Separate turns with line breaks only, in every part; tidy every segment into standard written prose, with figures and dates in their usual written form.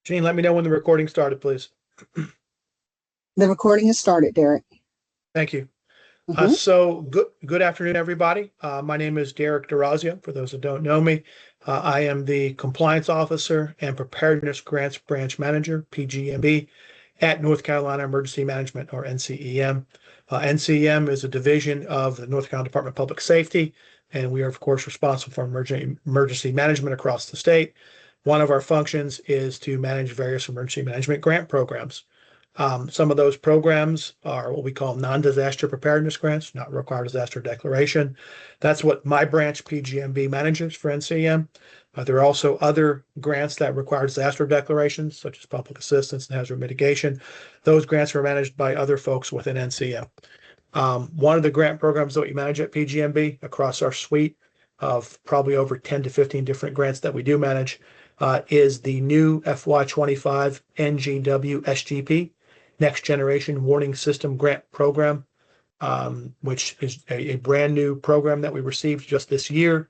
Jean, let me know when the recording started, please.
The recording has started, Derek.
Thank you.
Mhm.
So good afternoon, everybody. My name is Derek DeRazio. For those that don't know me, I am the Compliance Officer and Preparedness Grants Branch Manager, PGMB, at North Carolina Emergency Management, or NCEM. NCEM is a division of the North Carolina Department of Public Safety, and we are, of course, responsible for emergency management across the state. One of our functions is to manage various emergency management grant programs. Some of those programs are what we call non-disaster preparedness grants, not required disaster declaration. That's what my branch, PGMB, manages for NCEM. There are also other grants that require disaster declarations, such as public assistance and hazard mitigation. Those grants are managed by other folks within NCEM. One of the grant programs that we manage at PGMB across our suite of probably over 10 to 15 different grants that we do manage is the new FY25 NGWSGP, Next Generation Warning System Grant Program, which is a brand new program that we received just this year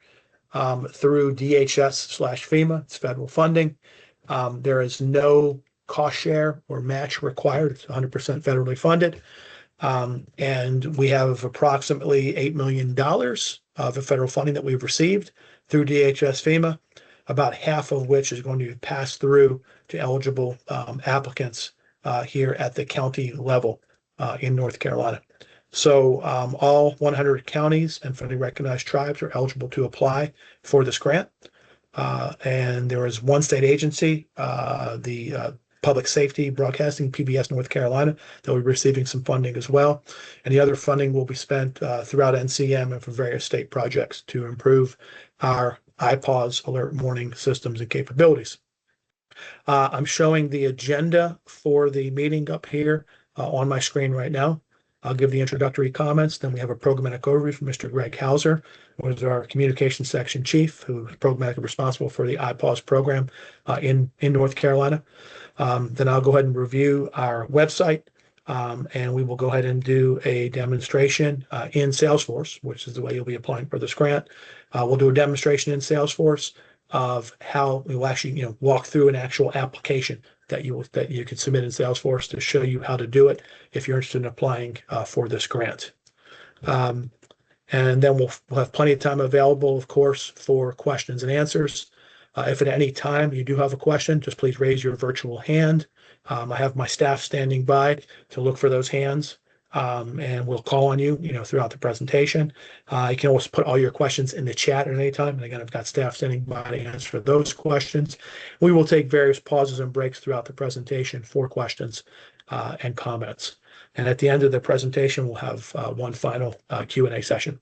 through DHS/FEMA. It's federal funding. There is no cost share or match required. It's 100% federally funded. And we have approximately $8 million of the federal funding that we've received through DHS/FEMA, about half of which is going to pass through to eligible applicants here at the county level in North Carolina. So all 100 counties and federally recognized tribes are eligible to apply for this grant. And there is one state agency, the Public Safety Broadcasting, PBS North Carolina, that will be receiving some funding as well. And the other funding will be spent throughout NCEM and for various state projects to improve our IPAWS alert warning systems and capabilities. I'm showing the agenda for the meeting up here on my screen right now. I'll give the introductory comments. Then we have a programmatic overview from Mr. Greg Hauser, who is our communications section chief, who is programmatically responsible for the IPAWS program in North Carolina. Then I'll go ahead and review our website, and we will go ahead and do a demonstration in Salesforce, which is the way you'll be applying for this grant. We'll do a demonstration in Salesforce of how we will actually, walk through an actual application that you can submit in Salesforce to show you how to do it if you're interested in applying for this grant. And then we'll have plenty of time available, of course, for questions and answers. If at any time you do have a question, just please raise your virtual hand. I have my staff standing by to look for those hands. And we'll call on you, throughout the presentation. You can always put all your questions in the chat at any time. And again, I've got staff standing by to answer those questions. We will take various pauses and breaks throughout the presentation for questions and comments. And at the end of the presentation, we'll have one final Q&A session.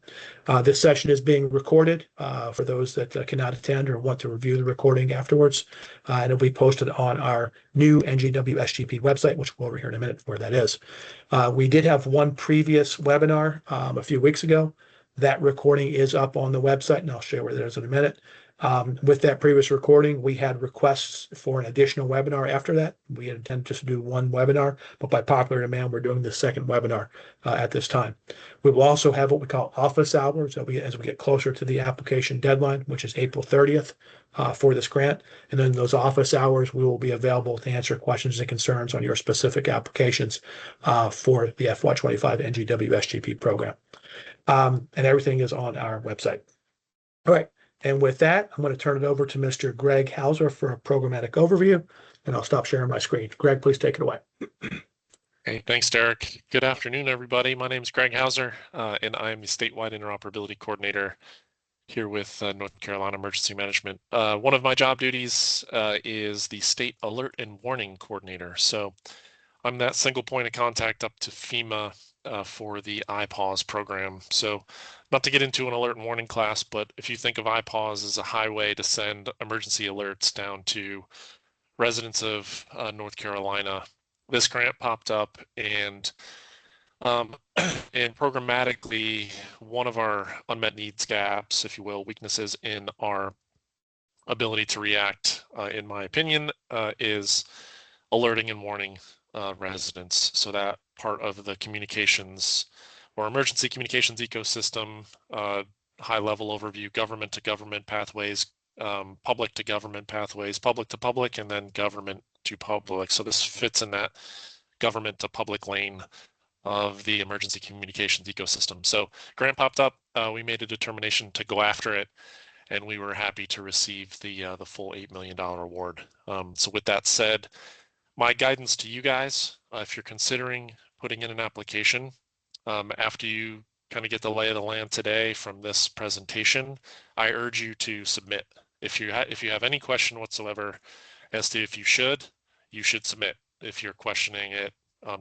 This session is being recorded for those that cannot attend or want to review the recording afterwards. And it'll be posted on our new NGWSGP website, which we'll over here in a minute where that is. We did have one previous webinar a few weeks ago. That recording is up on the website, and I'll show you where that is in a minute. With that previous recording, we had requests for an additional webinar after that. We had intended just to do one webinar, but by popular demand, we're doing the second webinar at this time. We will also have what we call office hours as we get closer to the application deadline, which is April 30th for this grant. And then those office hours, we will be available to answer questions and concerns on your specific applications for the FY25 NGWSGP program. And everything is on our website. All right. And with that, I'm going to turn it over to Mr. Greg Hauser for a programmatic overview, and I'll stop sharing my screen. Greg, please take it away.
Hey, thanks, Derek. Good afternoon, everybody. My name is Greg Hauser, and I am the Statewide Interoperability Coordinator here with North Carolina Emergency Management. One of my job duties is the State Alert and Warning Coordinator. So I'm that single point of contact up to FEMA for the IPAWS program. So not to get into an alert and warning class, but if you think of IPAWS as a highway to send emergency alerts down to residents of North Carolina, this grant popped up, and programmatically, one of our unmet needs gaps, if you will, weaknesses in our ability to react, in my opinion, is alerting and warning residents. So that part of the communications or emergency communications ecosystem, high level overview, government to government pathways, public to government pathways, public to public, and then government to public. So this fits in that government to public lane of the emergency communications ecosystem. So grant popped up, we made a determination to go after it, and we were happy to receive the full $8 million award. So with that said, my guidance to you guys, if you're considering putting in an application, after you kind of get the lay of the land today from this presentation, I urge you to submit. If you have any question whatsoever as to if you should submit. If you're questioning it,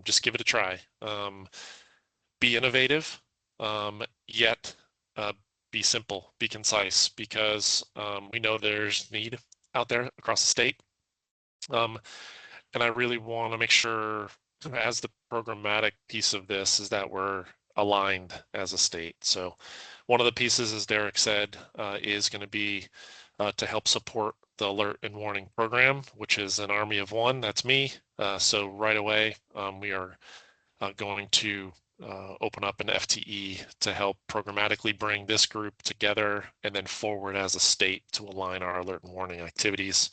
just give it a try. Be innovative, yet be simple, be concise, because we know there's need out there across the state. And I really want to make sure, as the programmatic piece of this, is that we're aligned as a state. So one of the pieces, as Derek said, is going to be to help support the alert and warning program, which is an army of one. That's me. So right away, we are going to open up an FTE to help programmatically bring this group together and then forward as a state to align our alert and warning activities.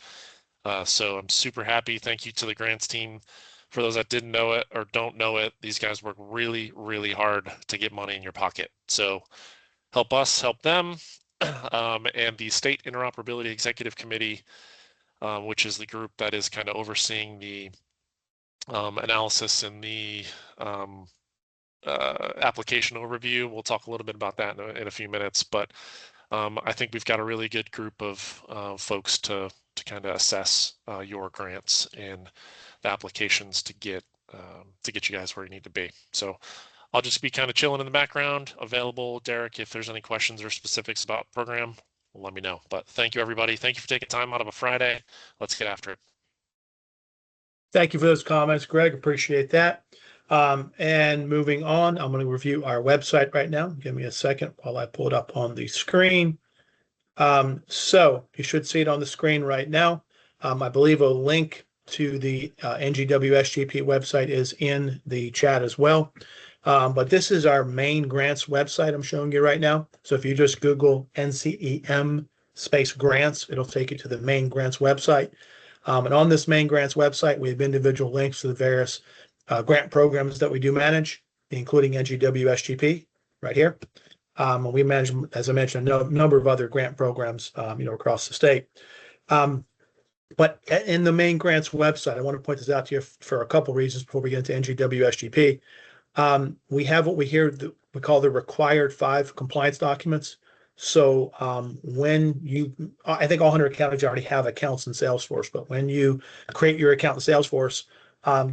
So I'm super happy. Thank you to the grants team. For those that didn't know it or don't know it, these guys work really, really hard to get money in your pocket. So help us, help them. And the State Interoperability Executive Committee, which is the group that is kind of overseeing the analysis and the application overview. We'll talk a little bit about that in a few minutes, but I think we've got a really good group of folks to kind of assess your grants and the applications to get you guys where you need to be. So I'll just be kind of chilling in the background, available. Derek, if there's any questions or specifics about the program, let me know. But thank you, everybody. Thank you for taking time out of a Friday. Let's get after it.
Thank you for those comments, Greg. Appreciate that. And moving on, I'm going to review our website right now. Give me a second while I pull it up on the screen. So you should see it on the screen right now. I believe a link to the NGWSGP website is in the chat as well. But this is our main grants website I'm showing you right now. So if you just Google NCEM space grants, it'll take you to the main grants website. And on this main grants website, we have individual links to the various grant programs that we do manage, including NGWSGP right here. We manage, as I mentioned, a number of other grant programs, across the state. But in the main grants website, I want to point this out to you for a couple reasons before we get into NGWSGP. We have what we call the required 5 compliance documents. So I think all 100 counties already have accounts in Salesforce, but when you create your account in Salesforce,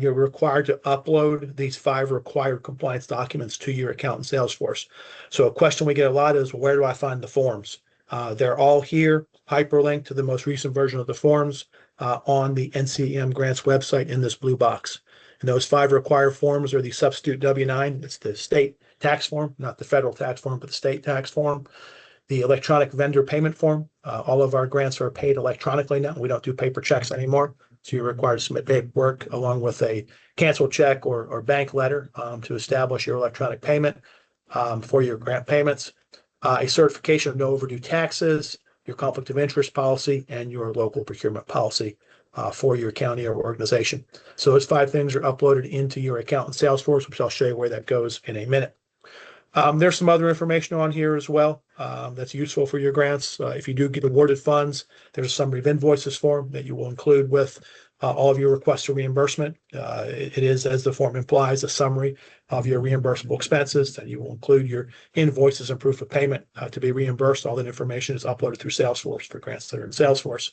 you're required to upload these 5 required compliance documents to your account in Salesforce. So a question we get a lot is, where do I find the forms? They're all here, hyperlinked to the most recent version of the forms on the NCEM grants website in this blue box. And those 5 required forms are the substitute W-9. It's the state tax form, not the federal tax form, but the state tax form. The electronic vendor payment form. All of our grants are paid electronically now. We don't do paper checks anymore. So you're required to submit paperwork along with a canceled check or bank letter to establish your electronic payment for your grant payments. A certification of no overdue taxes, your conflict of interest policy, and your local procurement policy for your county or organization. So those 5 things are uploaded into your account in Salesforce, which I'll show you where that goes in a minute. There's some other information on here as well that's useful for your grants. If you do get awarded funds, there's a summary of invoices form that you will include with all of your requests for reimbursement. It is, as the form implies, a summary of your reimbursable expenses, that you will include your invoices and proof of payment to be reimbursed. All that information is uploaded through Salesforce for grants that are in Salesforce.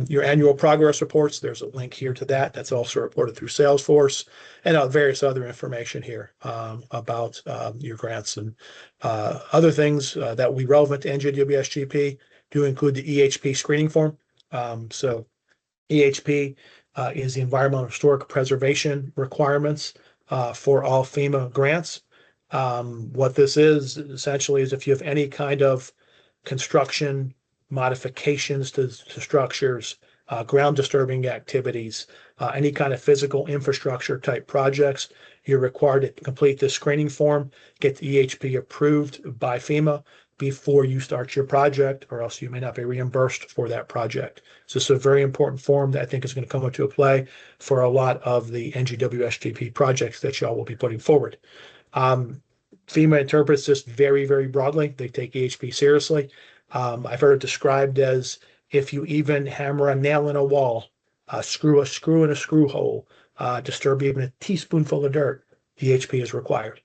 Your annual progress reports, there's a link here to that. That's also reported through Salesforce, and various other information here about your grants and other things that will be relevant to NGWSGP do include the EHP screening form. So EHP is the environmental historic preservation requirements for all FEMA grants. What this is essentially is if you have any kind of construction modifications to structures, ground disturbing activities, any kind of physical infrastructure type projects, you're required to complete this screening form, get the EHP approved by FEMA, before you start your project, or else you may not be reimbursed for that project. So this is a very important form that I think is going to come into play for a lot of the NGWSGP projects that y'all will be putting forward. FEMA interprets this very, very broadly. They take EHP seriously. I've heard it described as if you even hammer a nail in a wall, screw a screw in a screw hole, disturb even a teaspoonful of dirt, EHP is required.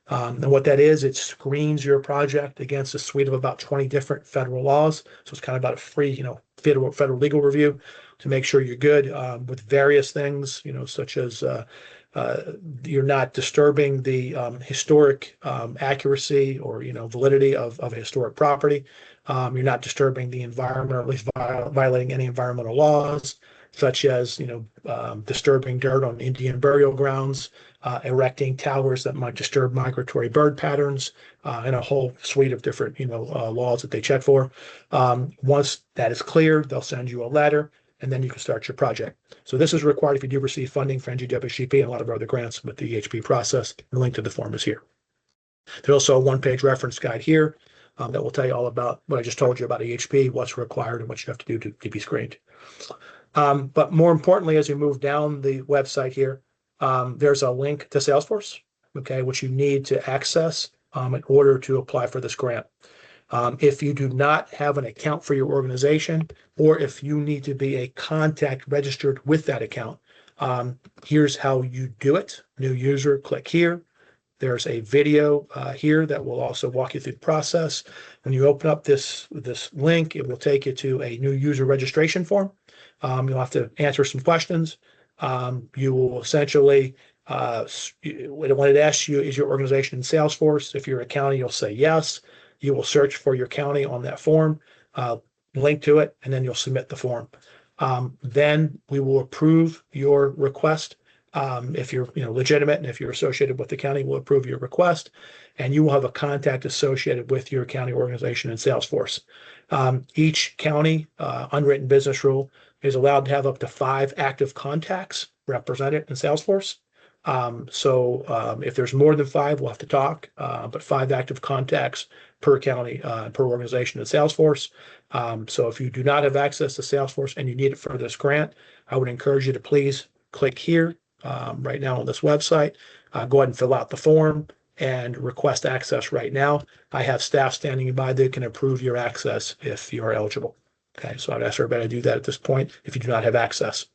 And what that is, it screens your project against a suite of about 20 different federal laws. So it's kind of about a free, federal legal review to make sure you're good with various things, such as you're not disturbing the historic accuracy or validity of a historic property. You're not disturbing the environment, or at least violating any environmental laws, such as disturbing dirt on Indian burial grounds, erecting towers that might disturb migratory bird patterns, and a whole suite of different laws that they check for. Once that is clear, they'll send you a letter, and then you can start your project. So this is required if you do receive funding for NGWSGP and a lot of other grants with the EHP process. The link to the form is here. There's also a one-page reference guide here that will tell you all about what I just told you about EHP, what's required, and what you have to do to be screened. But more importantly, as you move down the website here, there's a link to Salesforce, okay, which you need to access in order to apply for this grant. If you do not have an account for your organization, or if you need to be a contact registered with that account, here's how you do it. New user, click here. There's a video here that will also walk you through the process. When you open up this link, it will take you to a new user registration form. You'll have to answer some questions. You will essentially, when it asks you, is your organization in Salesforce? If you're a county, you'll say yes. You will search for your county on that form, link to it, and then you'll submit the form. Then we will approve your request. If you're legitimate and if you're associated with the county, we'll approve your request, and you will have a contact associated with your county organization in Salesforce. Each county unwritten business rule is allowed to have up to 5 active contacts represented in Salesforce. If there's more than 5, we'll have to talk, but 5 active contacts per county, per organization in Salesforce. So if you do not have access to Salesforce and you need it for this grant, I would encourage you to please click here right now on this website. Go ahead and fill out the form and request access right now. I have staff standing by that can approve your access if you are eligible. Okay, so I'd ask everybody to do that at this point if you do not have access.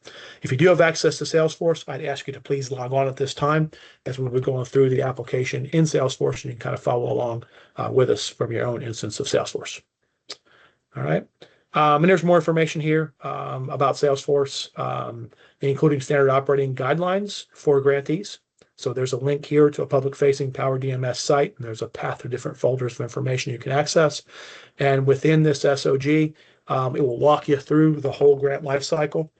If you do have access to Salesforce, I'd ask you to please log on at this time as we'll be going through the application in Salesforce, and you can kind of follow along with us from your own instance of Salesforce. All right, and there's more information here about Salesforce, including standard operating guidelines for grantees. So there's a link here to a public-facing Power DMS site, and there's a path to different folders of information you can access. And within this SOG, it will walk you through the whole grant lifecycle,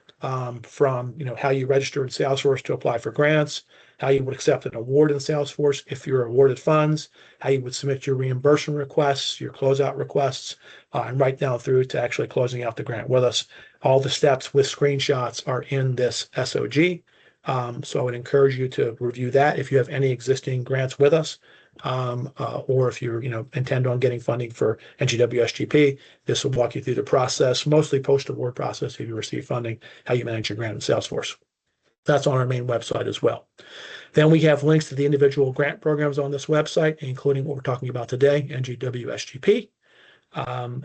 from how you register in Salesforce to apply for grants, how you would accept an award in Salesforce if you're awarded funds, how you would submit your reimbursement requests, your closeout requests, and right down through to actually closing out the grant with us. All the steps with screenshots are in this SOG. So I would encourage you to review that if you have any existing grants with us, or if you intend on getting funding for NGWSGP. This will walk you through the process, mostly post-award process if you receive funding, how you manage your grant in Salesforce. That's on our main website as well. Then we have links to the individual grant programs on this website, including what we're talking about today, NGWSGP.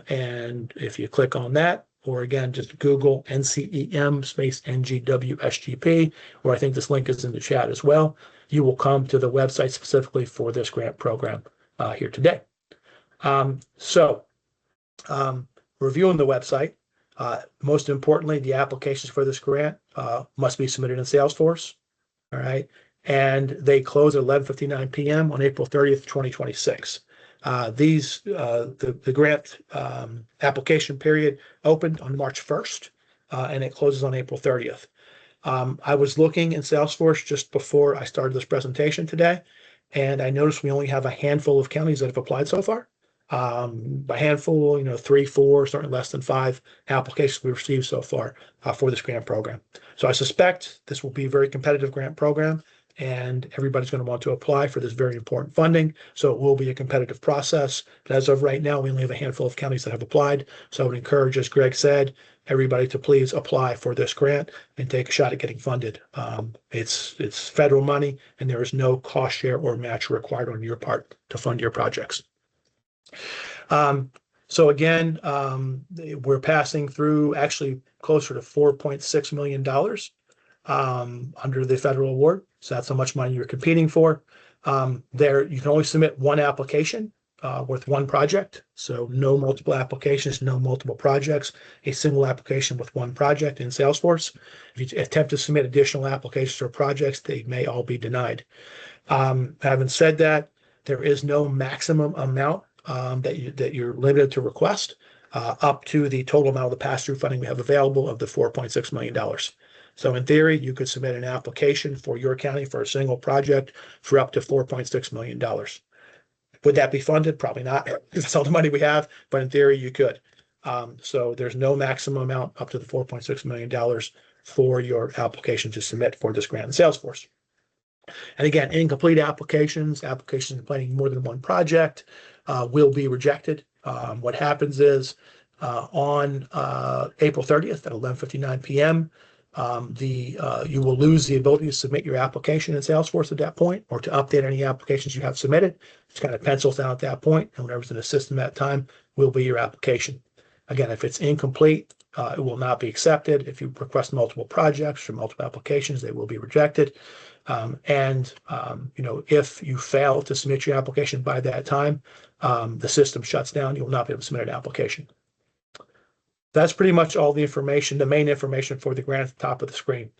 And if you click on that, or again, just Google NCEM space NGWSGP, or I think this link is in the chat as well, you will come to the website specifically for this grant program here today. Reviewing the website, most importantly, the applications for this grant must be submitted in Salesforce, all right? And they close at 11:59 p.m. on April 30th, 2026. The grant application period opened on March 1st, and it closes on April 30th. I was looking in Salesforce just before I started this presentation today, and I noticed we only have a handful of counties that have applied so far. By handful, 3, 4, certainly less than 5 applications we've received so far for this grant program. So I suspect this will be a very competitive grant program. and everybody's going to want to apply for this very important funding. So it will be a competitive process. But as of right now, we only have a handful of counties that have applied. So I would encourage, as Greg said, everybody to please apply for this grant and take a shot at getting funded. It's federal money, and there is no cost share or match required on your part to fund your projects. So again, we're passing through actually closer to $4.6 million under the federal award. So that's how much money you're competing for. There, you can only submit one application with one project. So no multiple applications, no multiple projects, a single application with one project in Salesforce. If you attempt to submit additional applications or projects, they may all be denied. Having said that, there is no maximum amount that you're limited to request up to the total amount of the pass-through funding we have available of the $4.6 million. So in theory, you could submit an application for your county for a single project for up to $4.6 million. Would that be funded? Probably not. That's all the money we have, but in theory, you could. So there's no maximum amount up to the $4.6 million for your application to submit for this grant in Salesforce. And again, incomplete applications planning more than one project will be rejected. What happens is on April 30th at 11:59 p.m., you will lose the ability to submit your application in Salesforce at that point, or to update any applications you have submitted. It's kind of pencils down at that point, and whatever's in the system at that time will be your application. Again, if it's incomplete, it will not be accepted. If you request multiple projects or multiple applications, they will be rejected. If you fail to submit your application by that time, the system shuts down. You will not be able to submit an application. That's pretty much all the information, the main information for the grant at the top of the screen.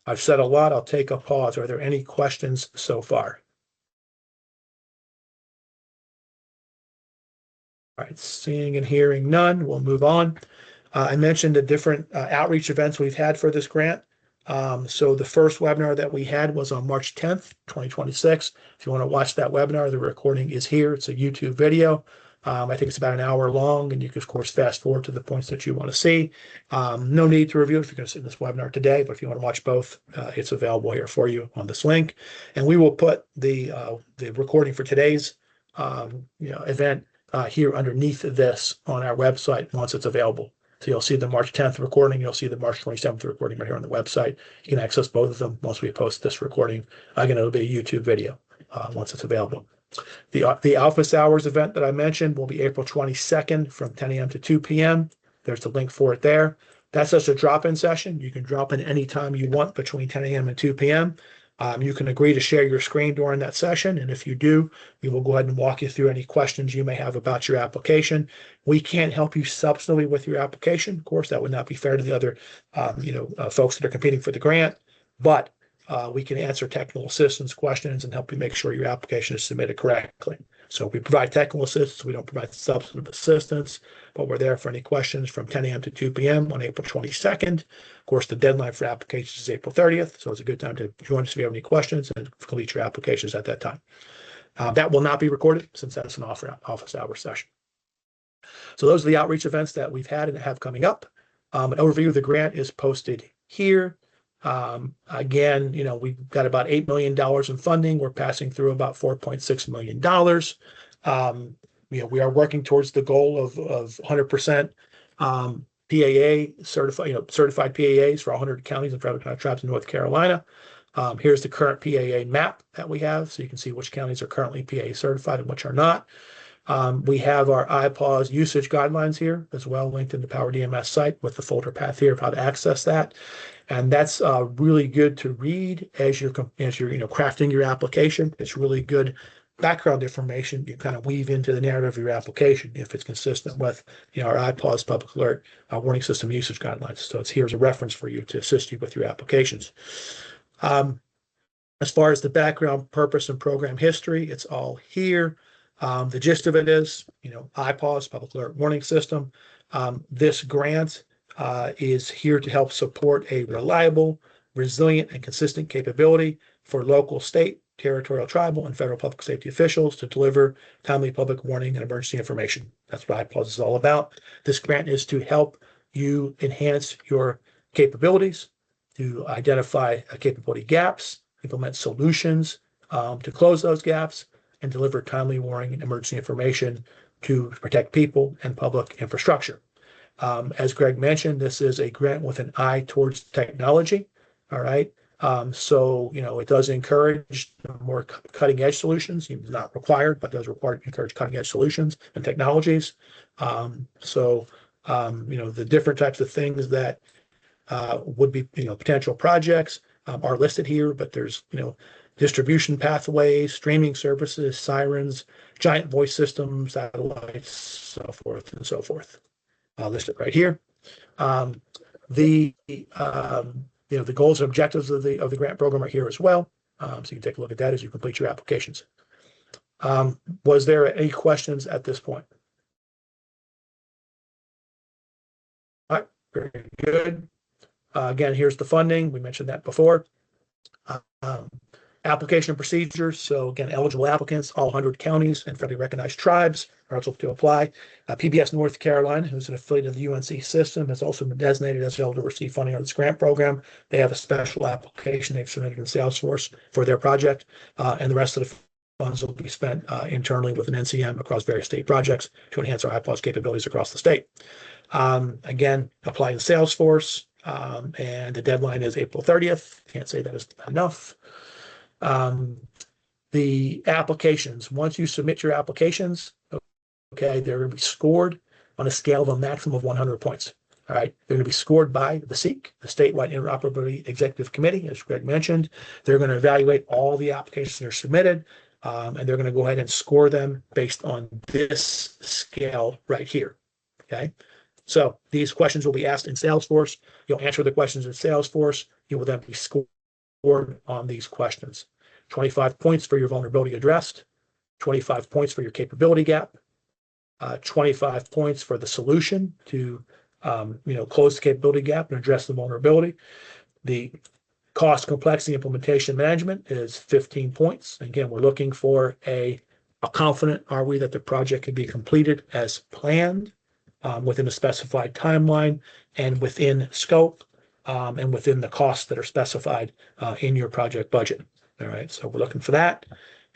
I've said a lot. I'll take a pause. Are there any questions so far? All right, seeing and hearing none, we'll move on. I mentioned the different outreach events we've had for this grant. So the first webinar that we had was on March 10th, 2026. If you want to watch that webinar, the recording is here. It's a YouTube video. I think it's about an hour long, and you can, of course, fast forward to the points that you want to see. No need to review it if you're going to sit in this webinar today, but if you want to watch both, it's available here for you on this link. And we will put the recording for today's event here underneath this on our website once it's available. So you'll see the March 10th recording. You'll see the March 27th recording right here on the website. You can access both of them once we post this recording. Again, it'll be a YouTube video once it's available. The office hours event that I mentioned will be April 22nd from 10 a.m. to 2 p.m. There's the link for it there. That's just a drop-in session. You can drop in any time you want between 10 a.m. and 2 p.m. You can agree to share your screen during that session, and if you do, we will go ahead and walk you through any questions you may have about your application. We can't help you substantively with your application. Of course, that would not be fair to the other folks that are competing for the grant, but we can answer technical assistance questions and help you make sure your application is submitted correctly. So we provide technical assistance. We don't provide substantive assistance, but we're there for any questions from 10 a.m. to 2 p.m. on April 22nd. Of course, the deadline for applications is April 30th, so it's a good time to join us if you have any questions and complete your applications at that time. That will not be recorded since that's an office hour session. So those are the outreach events that we've had and have coming up. An overview of the grant is posted here. Again, we've got about $8 million in funding. We're passing through about $4.6 million. We are working towards the goal of 100% PAA certified PAAs for 100 counties and federal tribes in North Carolina. Here's the current PAA map that we have, so you can see which counties are currently PAA certified and which are not. We have our IPAWS usage guidelines here as well, linked in the Power DMS site with the folder path here of how to access that. And that's really good to read as you're crafting your application. It's really good background information you kind of weave into the narrative of your application if it's consistent with our IPAWS public alert warning system usage guidelines. So here's a reference for you to assist you with your applications. As far as the background, purpose, and program history, it's all here. The gist of it is, IPAWS, public alert warning system. This grant is here to help support a reliable, resilient, and consistent capability for local, state, territorial, tribal, and federal public safety officials to deliver timely public warning and emergency information. That's what IPAWS is all about. This grant is to help you enhance your capabilities, to identify capability gaps, implement solutions to close those gaps, and deliver timely warning and emergency information to protect people and public infrastructure. As Greg mentioned, this is a grant with an eye towards technology. All right. So, it does encourage more cutting edge solutions. It's not required, but does encourage cutting edge solutions and technologies. The different types of things that would be, potential projects are listed here, but there's, distribution pathways, streaming services, sirens, giant voice systems, satellites, so forth and so forth. Listed right here. The goals and objectives of the grant program are here as well. So you can take a look at that as you complete your applications. Was there any questions at this point? All right, very good. Again, here's the funding. We mentioned that before. Application procedures. So again, eligible applicants, all 100 counties and federally recognized tribes are eligible to apply. PBS North Carolina, who's an affiliate of the UNC system, has also been designated as eligible to receive funding under this grant program. They have a special application they've submitted in Salesforce for their project, and the rest of the funds will be spent internally with an NCM across various state projects to enhance our iPOS capabilities across the state. Again, apply to Salesforce, and the deadline is April 30th. Can't say that is enough. The applications, once you submit your applications, okay, they're going to be scored on a scale of a maximum of 100 points. All right, they're going to be scored by the SEEC, the Statewide Interoperability Executive Committee, as Greg mentioned. They're going to evaluate all the applications that are submitted, and they're going to go ahead and score them based on this scale right here. Okay, so these questions will be asked in Salesforce. You'll answer the questions in Salesforce. You will then be scored on these questions. 25 points for your vulnerability addressed, 25 points for your capability gap, 25 points for the solution to close the capability gap and address the vulnerability. The cost, complexity, implementation management is 15 points. Again, we're looking for how confident are we that the project can be completed as planned within a specified timeline and within scope. And within the costs that are specified in your project budget. All right, so we're looking for that.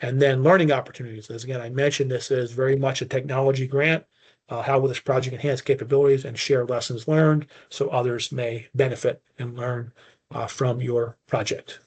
And then learning opportunities. As again, I mentioned, this is very much a technology grant. How will this project enhance capabilities and share lessons learned so others may benefit and learn from your project?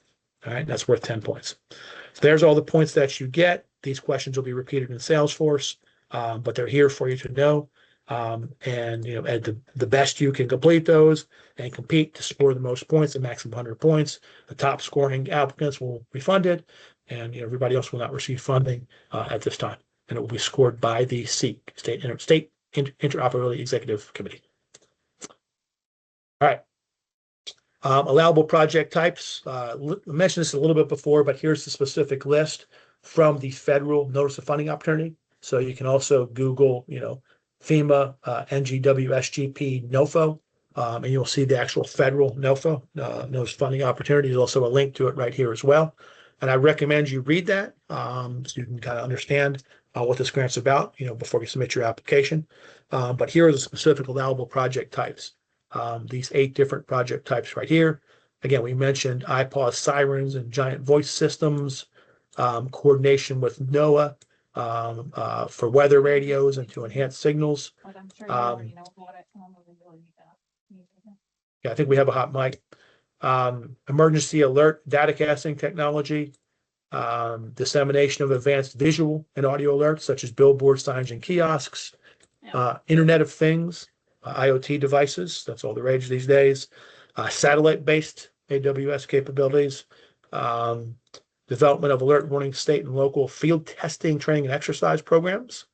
All right, that's worth 10 points. So there's all the points that you get. These questions will be repeated in Salesforce, but they're here for you to know. And at the best you can complete those and compete to score the most points, the maximum 100 points. The top scoring applicants will be funded, and everybody else will not receive funding at this time. And it will be scored by the SEEC, State Interoperability Executive Committee. All right. Allowable project types. I mentioned this a little bit before, but here's the specific list from the federal Notice of Funding Opportunity. So you can also Google, FEMA, NGWSGP, NOFO, and you'll see the actual federal NOFO, Notice Funding Opportunity. There's also a link to it right here as well. And I recommend you read that so you can kind of understand what this grant's about, before you submit your application. But here are the specific allowable project types. These 8 different project types right here. Again, we mentioned iPOS sirens and giant voice systems, coordination with NOAA, for weather radios and to enhance signals.
I'm sure you already know about it.
Yeah, I think we have a hot mic. Emergency alert data casting technology, dissemination of advanced visual and audio alerts such as billboard signs and kiosks, Internet of Things, IoT devices. That's all the rage these days. Satellite-based AWS capabilities. Development of alert warning state and local field testing, training, and exercise programs,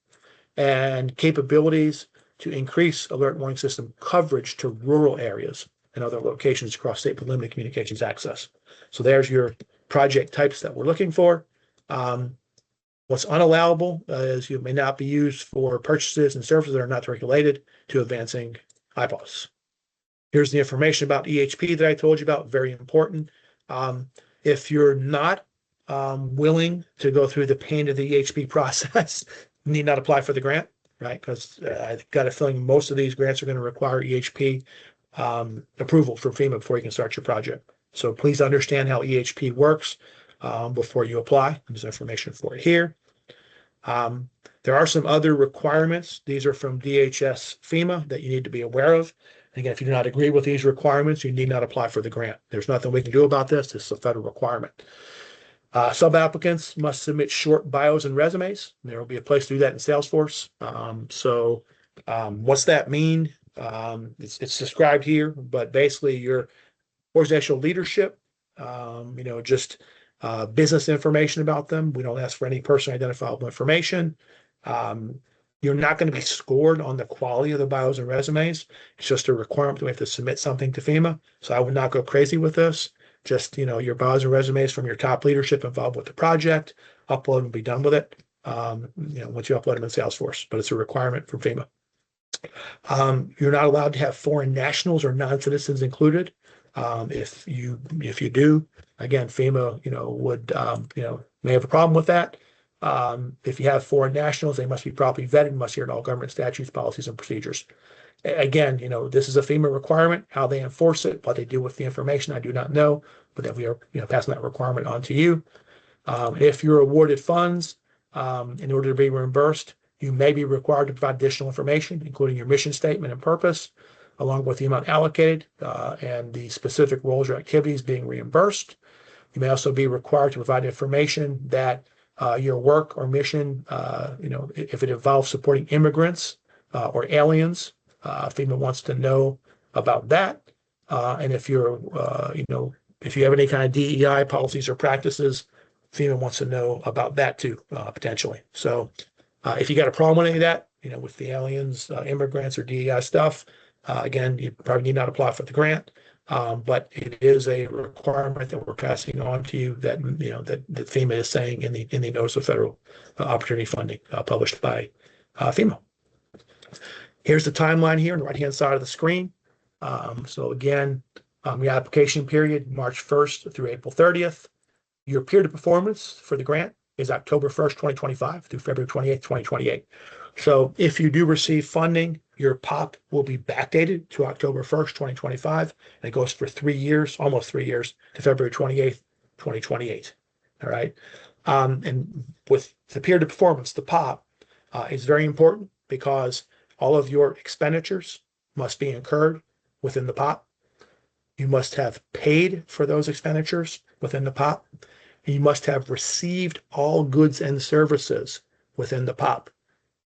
and capabilities to increase alert warning system coverage to rural areas and other locations across state with limited communications access. So there's your project types that we're looking for. What's unallowable is you may not be used for purchases and services that are not directly related to advancing iPOS. Here's the information about EHP that I told you about, very important. If you're not willing to go through the pain of the EHP process, you need not apply for the grant, right? Because I've got a feeling most of these grants are going to require EHP approval from FEMA before you can start your project. So please understand how EHP works before you apply. There's information for it here. There are some other requirements. These are from DHS FEMA that you need to be aware of. And again, if you do not agree with these requirements, you need not apply for the grant. There's nothing we can do about this. This is a federal requirement. Sub-applicants must submit short bios and resumes. There will be a place to do that in Salesforce. What's that mean? It's described here, but basically your organizational leadership, just business information about them. We don't ask for any personally identifiable information. You're not going to be scored on the quality of the bios and resumes. It's just a requirement that we have to submit something to FEMA. So I would not go crazy with this. Just, your bios and resumes from your top leadership involved with the project, upload and be done with it. Once you upload them in Salesforce, but it's a requirement from FEMA. You're not allowed to have foreign nationals or non-citizens included. If you do, again, FEMA, may have a problem with that. If you have foreign nationals, they must be properly vetted, must adhere to all government statutes, policies, and procedures. Again, this is a FEMA requirement. How they enforce it, what they do with the information, I do not know, but that we are, passing that requirement on to you. If you're awarded funds, in order to be reimbursed, you may be required to provide additional information, including your mission statement and purpose, along with the amount allocated and the specific roles or activities being reimbursed. You may also be required to provide information that your work or mission, if it involves supporting immigrants or aliens, FEMA wants to know about that. And if you're, if you have any kind of DEI policies or practices, FEMA wants to know about that too, potentially. So if you got a problem with any of that, with the aliens, immigrants, or DEI stuff, again, you probably need not apply for the grant. But it is a requirement that we're passing on to you that, that FEMA is saying in the Notice of Federal Opportunity Funding published by FEMA. Here's the timeline here on the right-hand side of the screen. So again, your application period, March 1st through April 30th. Your period of performance for the grant is October 1st, 2025 through February 28th, 2028. So if you do receive funding, your POP will be backdated to October 1st, 2025, and it goes for 3 years, almost 3 years, to February 28th, 2028. All right. And with the period of performance, the POP is very important because all of your expenditures must be incurred within the POP. You must have paid for those expenditures within the POP. And you must have received all goods and services within the POP.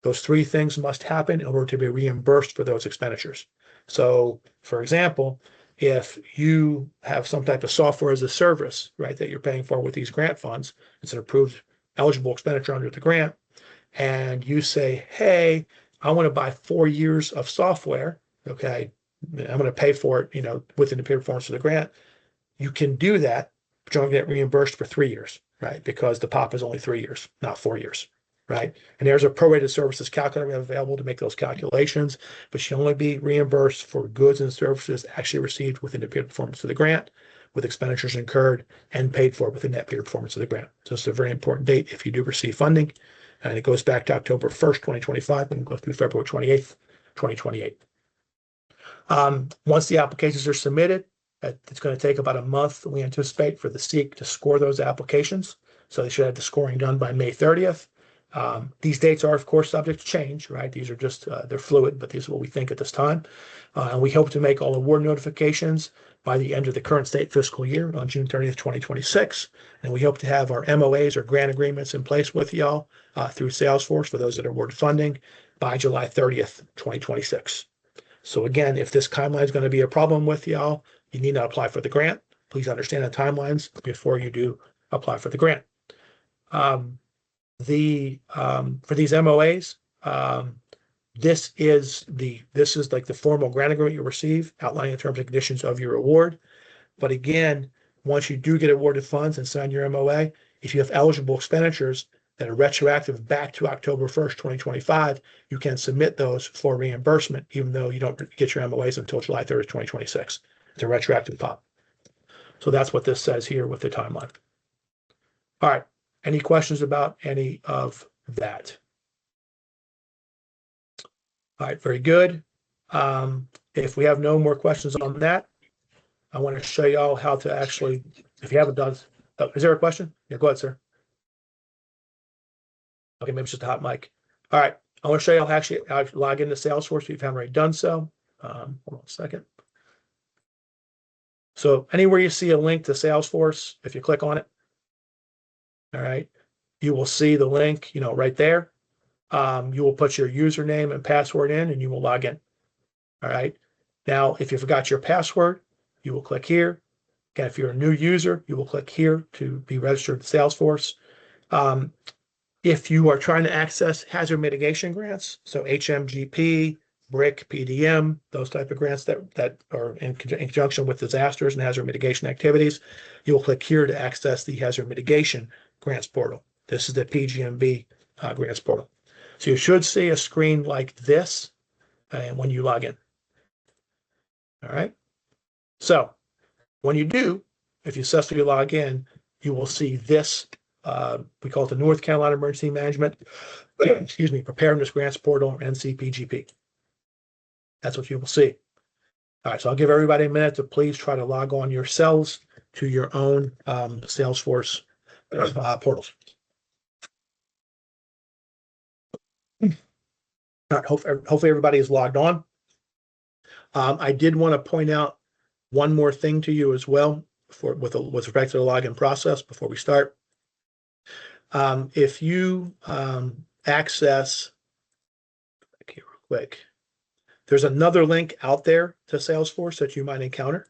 Those 3 things must happen in order to be reimbursed for those expenditures. So, for example, if you have some type of software as a service, right, that you're paying for with these grant funds, it's an approved eligible expenditure under the grant, and you say, hey, I want to buy 4 years of software, okay, I'm going to pay for it, within the period of performance of the grant, you can do that, but you're going to get reimbursed for 3 years, right, because the POP is only 3 years, not 4 years. Right. And there's a prorated services calculator we have available to make those calculations, but you'll only be reimbursed for goods and services actually received within the period of performance of the grant, with expenditures incurred and paid for within that period of performance of the grant. So it's a very important date if you do receive funding. And it goes back to October 1st, 2025, and go through February 28th, 2028. Once the applications are submitted, it's going to take about a month, we anticipate, for the SEEK to score those applications. So they should have the scoring done by May 30th. These dates are, of course, subject to change, right? These are just, they're fluid, but these are what we think at this time. And we hope to make all award notifications by the end of the current state fiscal year on June 30th, 2026. And we hope to have our MOAs or grant agreements in place with y'all through Salesforce for those that are awarded funding by July 30th, 2026. So again, if this timeline is going to be a problem with y'all, you need not apply for the grant. Please understand the timelines before you do apply for the grant. For these MOAs, this is like the formal grant agreement you receive, outlining the terms and conditions of your award. But again, once you do get awarded funds and sign your MOA, if you have eligible expenditures that are retroactive back to October 1st, 2025, you can submit those for reimbursement, even though you don't get your MOAs until July 30th, 2026. It's a retroactive POP. So that's what this says here with the timeline. All right. Any questions about any of that? All right, very good. If we have no more questions on that, I want to show you all how to actually, if you haven't done, oh, is there a question? Yeah, go ahead, sir. Okay, maybe it's just a hot mic. All right, I want to show you how to log into Salesforce if you haven't already done so. Hold on a second. So anywhere you see a link to Salesforce, if you click on it, all right, you will see the link, right there. You will put your username and password in and you will log in. All right. Now, if you forgot your password, you will click here. Again, if you're a new user, you will click here to be registered to Salesforce. If you are trying to access hazard mitigation grants, so HMGP, BRIC, PDM, those type of grants that are in conjunction with disasters and hazard mitigation activities, you will click here to access the hazard mitigation grants portal. This is the PGMB grants portal. So you should see a screen like this when you log in. All right. So when you do, if you successfully log in, you will see this. We call it the North Carolina Emergency Management, Preparedness Grants Portal, NCPGP. That's what you will see. All right, so I'll give everybody a minute to please try to log on yourselves to your own Salesforce portals. All right, hopefully everybody is logged on. I did want to point out one more thing to you as well with respect to the login process before we start. If you access, okay, real quick, there's another link out there to Salesforce that you might encounter.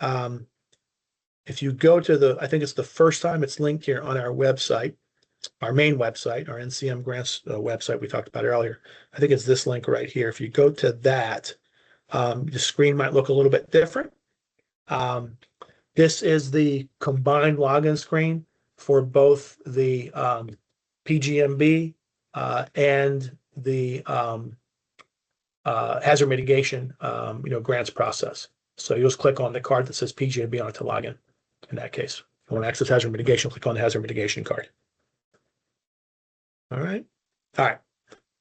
If you go to I think it's the first time it's linked here on our website, our main website, our NCM grants website we talked about earlier. I think it's this link right here. If you go to that, the screen might look a little bit different. This is the combined login screen for both the PGMB and the hazard mitigation grants process. So you'll just click on the card that says PGMB on it to log in that case. If you want to access hazard mitigation, click on the hazard mitigation card. All right.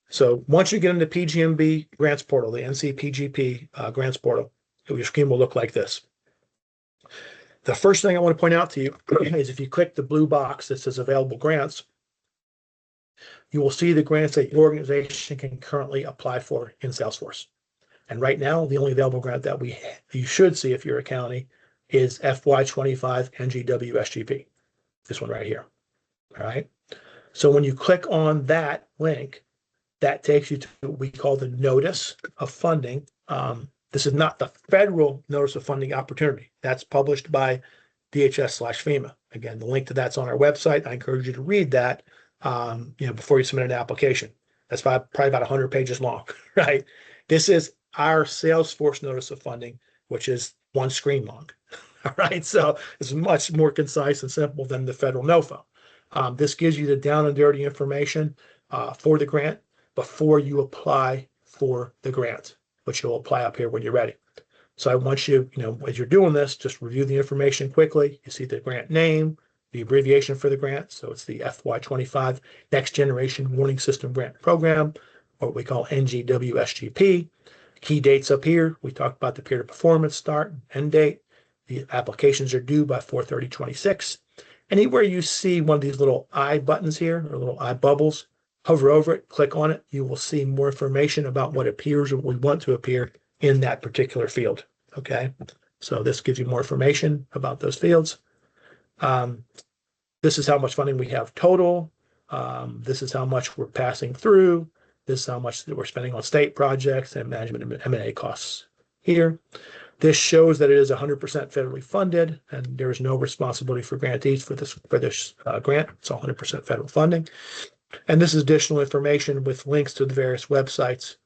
So once you get into PGMB grants portal, the NCPGP grants portal, your screen will look like this. The first thing I want to point out to you is if you click the blue box that says available grants, you will see the grants that your organization can currently apply for in Salesforce. And right now, the only available grant that you should see if you're a county is FY25 NGWSGP, this one right here. All right. So when you click on that link, that takes you to what we call the notice of funding. This is not the federal notice of funding opportunity. That's published by DHS/FEMA. Again, the link to that's on our website. I encourage you to read that, before you submit an application. That's probably about 100 pages long, right? This is our Salesforce notice of funding, which is one screen long. All right, so it's much more concise and simple than the federal NOFO. This gives you the down and dirty information for the grant before you apply for the grant, which you'll apply up here when you're ready. So I want you, as you're doing this, just review the information quickly. You see the grant name, the abbreviation for the grant. So it's the FY25 Next Generation Warning System Grant Program, or what we call NGWSGP. Key dates up here. We talked about the period of performance start and end date. The applications are due by 4/30/26. Anywhere you see one of these little eye buttons here, or little eye bubbles, hover over it, click on it. You will see more information about what appears or what we want to appear in that particular field. Okay, so this gives you more information about those fields. This is how much funding we have total. This is how much we're passing through. This is how much that we're spending on state projects and management and M&A costs here. This shows that it is 100% federally funded, and there is no responsibility for grantees for this grant. It's all 100% federal funding. And this is additional information with links to the various websites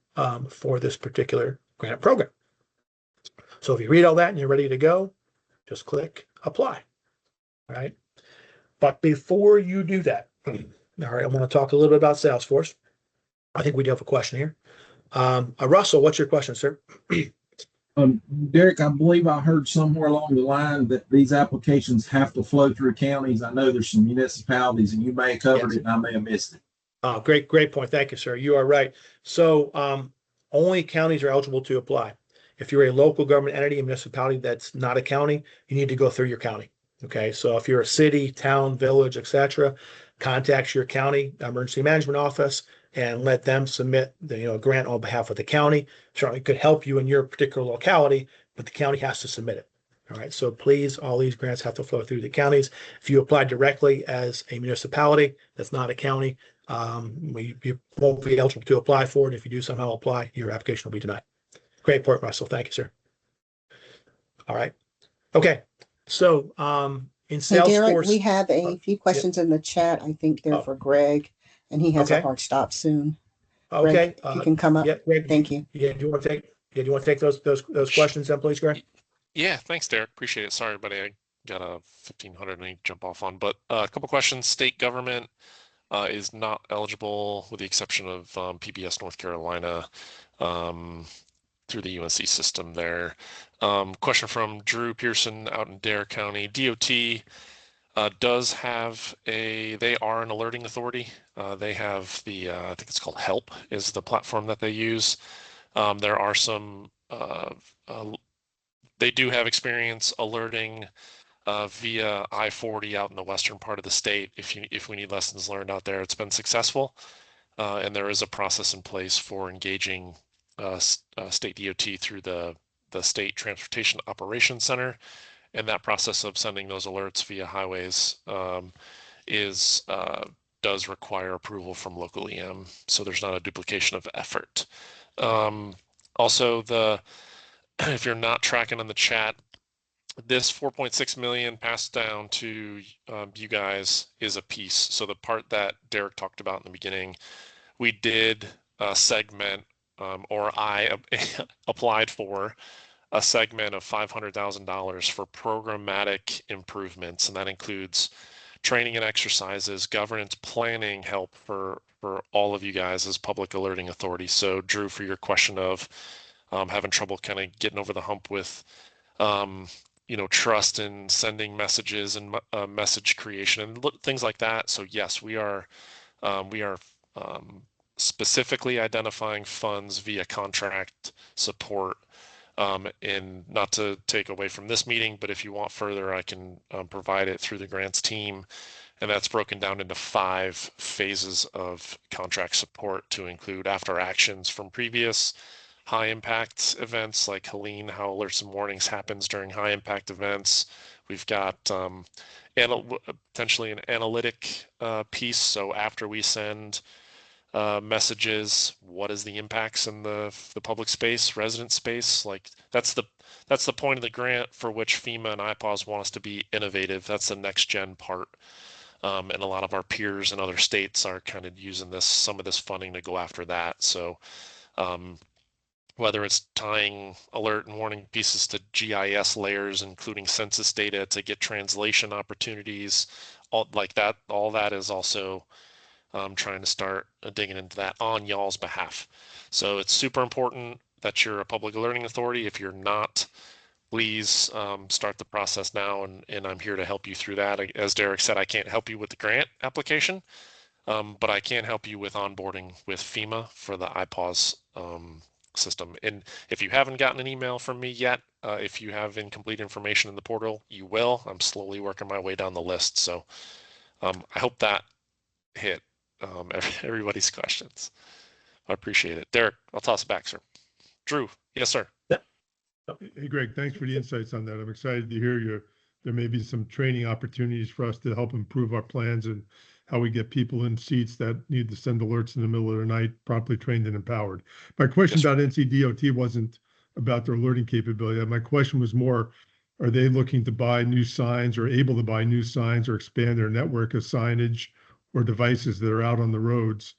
for this particular grant program. So if you read all that and you're ready to go, just click apply. All right. But before you do that, all right, I want to talk a little bit about Salesforce. I think we do have a question here. Russell, what's your question, sir?
Derek, I believe I heard somewhere along the line that these applications have to flow through counties. I know there's some municipalities, and you may have covered it, and I may have missed it.
Oh, great point. Thank you, sir. You are right. So only counties are eligible to apply. If you're a local government entity, a municipality that's not a county, you need to go through your county. Okay, so if you're a city, town, village, etc., contact your county emergency management office and let them submit the grant on behalf of the county. Certainly could help you in your particular locality, but the county has to submit it. All right, so please, all these grants have to flow through the counties. If you apply directly as a municipality that's not a county, you won't be eligible to apply for it. If you do somehow apply, your application will be denied. Great point, Russell. Thank you, sir. All right. Okay. So in
Hey, Derek,
Salesforce,
we have a few questions in the chat. I think they're
Oh.
for Greg, and he has a
Okay.
hard stop soon.
okay,
Greg, if you can come up.
yeah, Greg,
Thank you.
Yeah, do you want to take those questions then, please, Greg?
Yeah, thanks, Derek. Appreciate it. Sorry, buddy. I got a 1500 I need to jump off on, but a couple questions. State government is not eligible with the exception of PBS North Carolina through the UNC system there. Question from Drew Pearson out in Dare County. DOT does have they are an alerting authority. They have the, I think it's called HELP is the platform that they use. There are some, they do have experience alerting via I-40 out in the western part of the state. If we need lessons learned out there, it's been successful. And there is a process in place for engaging state DOT through the State Transportation Operations Center. And that process of sending those alerts via highways does require approval from local EM. So there's not a duplication of effort. Also, if you're not tracking on the chat, this 4.6 million passed down to you guys is a piece. So the part that Derek talked about in the beginning, we did segment, or I applied for a segment of $500,000 for programmatic improvements, and that includes training and exercises, governance planning help for all of you guys as public alerting authority. So Drew, for your question of having trouble kind of getting over the hump with trust in sending messages and message creation and things like that. So yes, we are specifically identifying funds via contract support. And not to take away from this meeting, but if you want further, I can provide it through the grants team. And that's broken down into 5 phases of contract support to include after actions from previous high impact events like Helene, how alerts and warnings happens during high impact events. We've got potentially an analytic piece. So after we send messages, what is the impacts in the public space, resident space? Like that's the point of the grant for which FEMA and IPAWS want us to be innovative. That's the next gen part. And a lot of our peers in other states are kind of using some of this funding to go after that. So whether it's tying alert and warning pieces to GIS layers, including census data to get translation opportunities, all that is also trying to start digging into that on y'all's behalf. So it's super important that you're a public alerting authority. If you're not, please start the process now, and I'm here to help you through that. As Derek said, I can't help you with the grant application, but I can help you with onboarding with FEMA for the IPAWS system. And if you haven't gotten an email from me yet, if you have incomplete information in the portal, you will. I'm slowly working my way down the list. So I hope that hit everybody's questions. I appreciate it. Derek, I'll toss it back, sir. Drew, yes, sir.
Hey, Greg, thanks for the insights on that. I'm excited to hear there may be some training opportunities for us to help improve our plans and how we get people in seats that need to send alerts in the middle of the night, properly trained and empowered. My question about NCDOT wasn't about their alerting capability. My question was more, are they looking to buy new signs or able to buy new signs or expand their network of signage or devices that are out on the roads,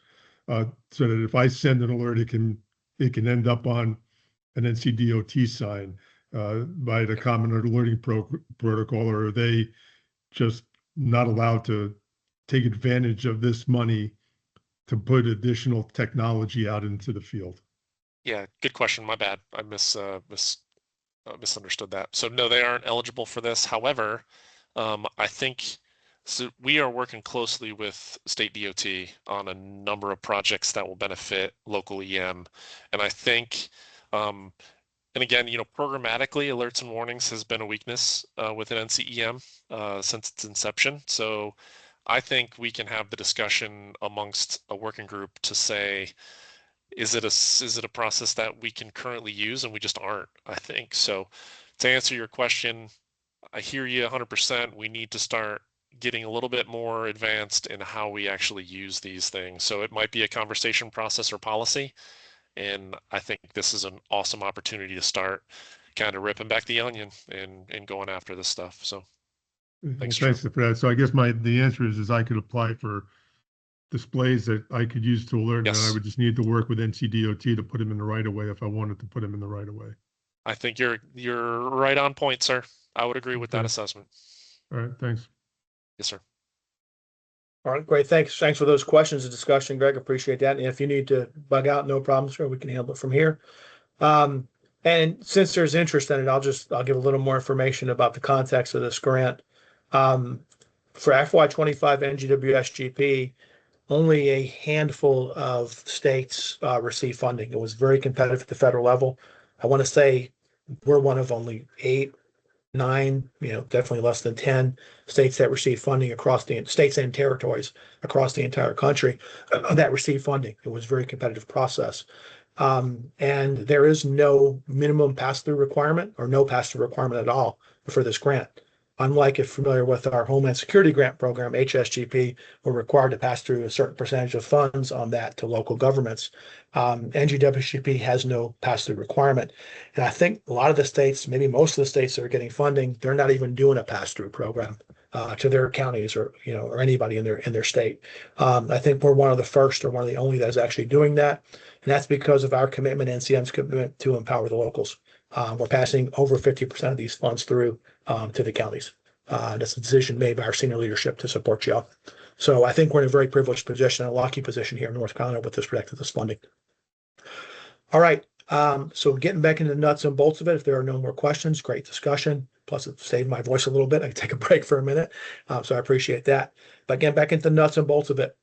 so that if I send an alert, it can end up on an NCDOT sign by the common alerting protocol, or are they just not allowed to take advantage of this money to put additional technology out into the field?
Yeah, good question. My bad. I misunderstood that. So no, they aren't eligible for this. However, I think so we are working closely with state DOT on a number of projects that will benefit local EM. And I think And again, programmatically, alerts and warnings has been a weakness within NCEM since its inception. So I think we can have the discussion amongst a working group to say, is it a process that we can currently use? And we just aren't, I think. So to answer your question, I hear you 100%. We need to start getting a little bit more advanced in how we actually use these things. So it might be a conversation process or policy. And I think this is an awesome opportunity to start kind of ripping back the onion and going after this stuff. So thanks
for that. So I guess the answer is I could apply for displays that I could use to alert,
yes.
And I would just need to work with NCDOT to put them in the right of way if I wanted to put them in the right of way.
I think you're right on point, sir. I would agree with that assessment.
All right, thanks.
Yes, sir.
All right, great. Thanks for those questions and discussion, Greg. Appreciate that. And if you need to bug out, no problem, sir. We can handle it from here. And since there's interest in it, I'll give a little more information about the context of this grant. For FY25 NGWSGP, only a handful of states receive funding. It was very competitive at the federal level. I want to say we're one of only 8, 9, definitely less than 10 states that receive funding across the states and territories across the entire country that receive funding. It was a very competitive process. And there is no minimum pass-through requirement or no pass-through requirement at all for this grant. Unlike if familiar with our Homeland Security Grant Program, HSGP, we're required to pass through a certain percentage of funds on that to local governments. NGWSGP has no pass-through requirement. And I think a lot of the states, maybe most of the states that are getting funding, they're not even doing a pass-through program to their counties or anybody in their state. I think we're one of the first or one of the only that is actually doing that. And that's because of our commitment, NCM's commitment to empower the locals. We're passing over 50% of these funds through to the counties. That's a decision made by our senior leadership to support y'all. So I think we're in a very privileged position, a lucky position here in North Carolina with respect to this funding. All right. So getting back into the nuts and bolts of it, if there are no more questions, great discussion. Plus it saved my voice a little bit. I can take a break for a minute. So I appreciate that. But getting back into the nuts and bolts of it.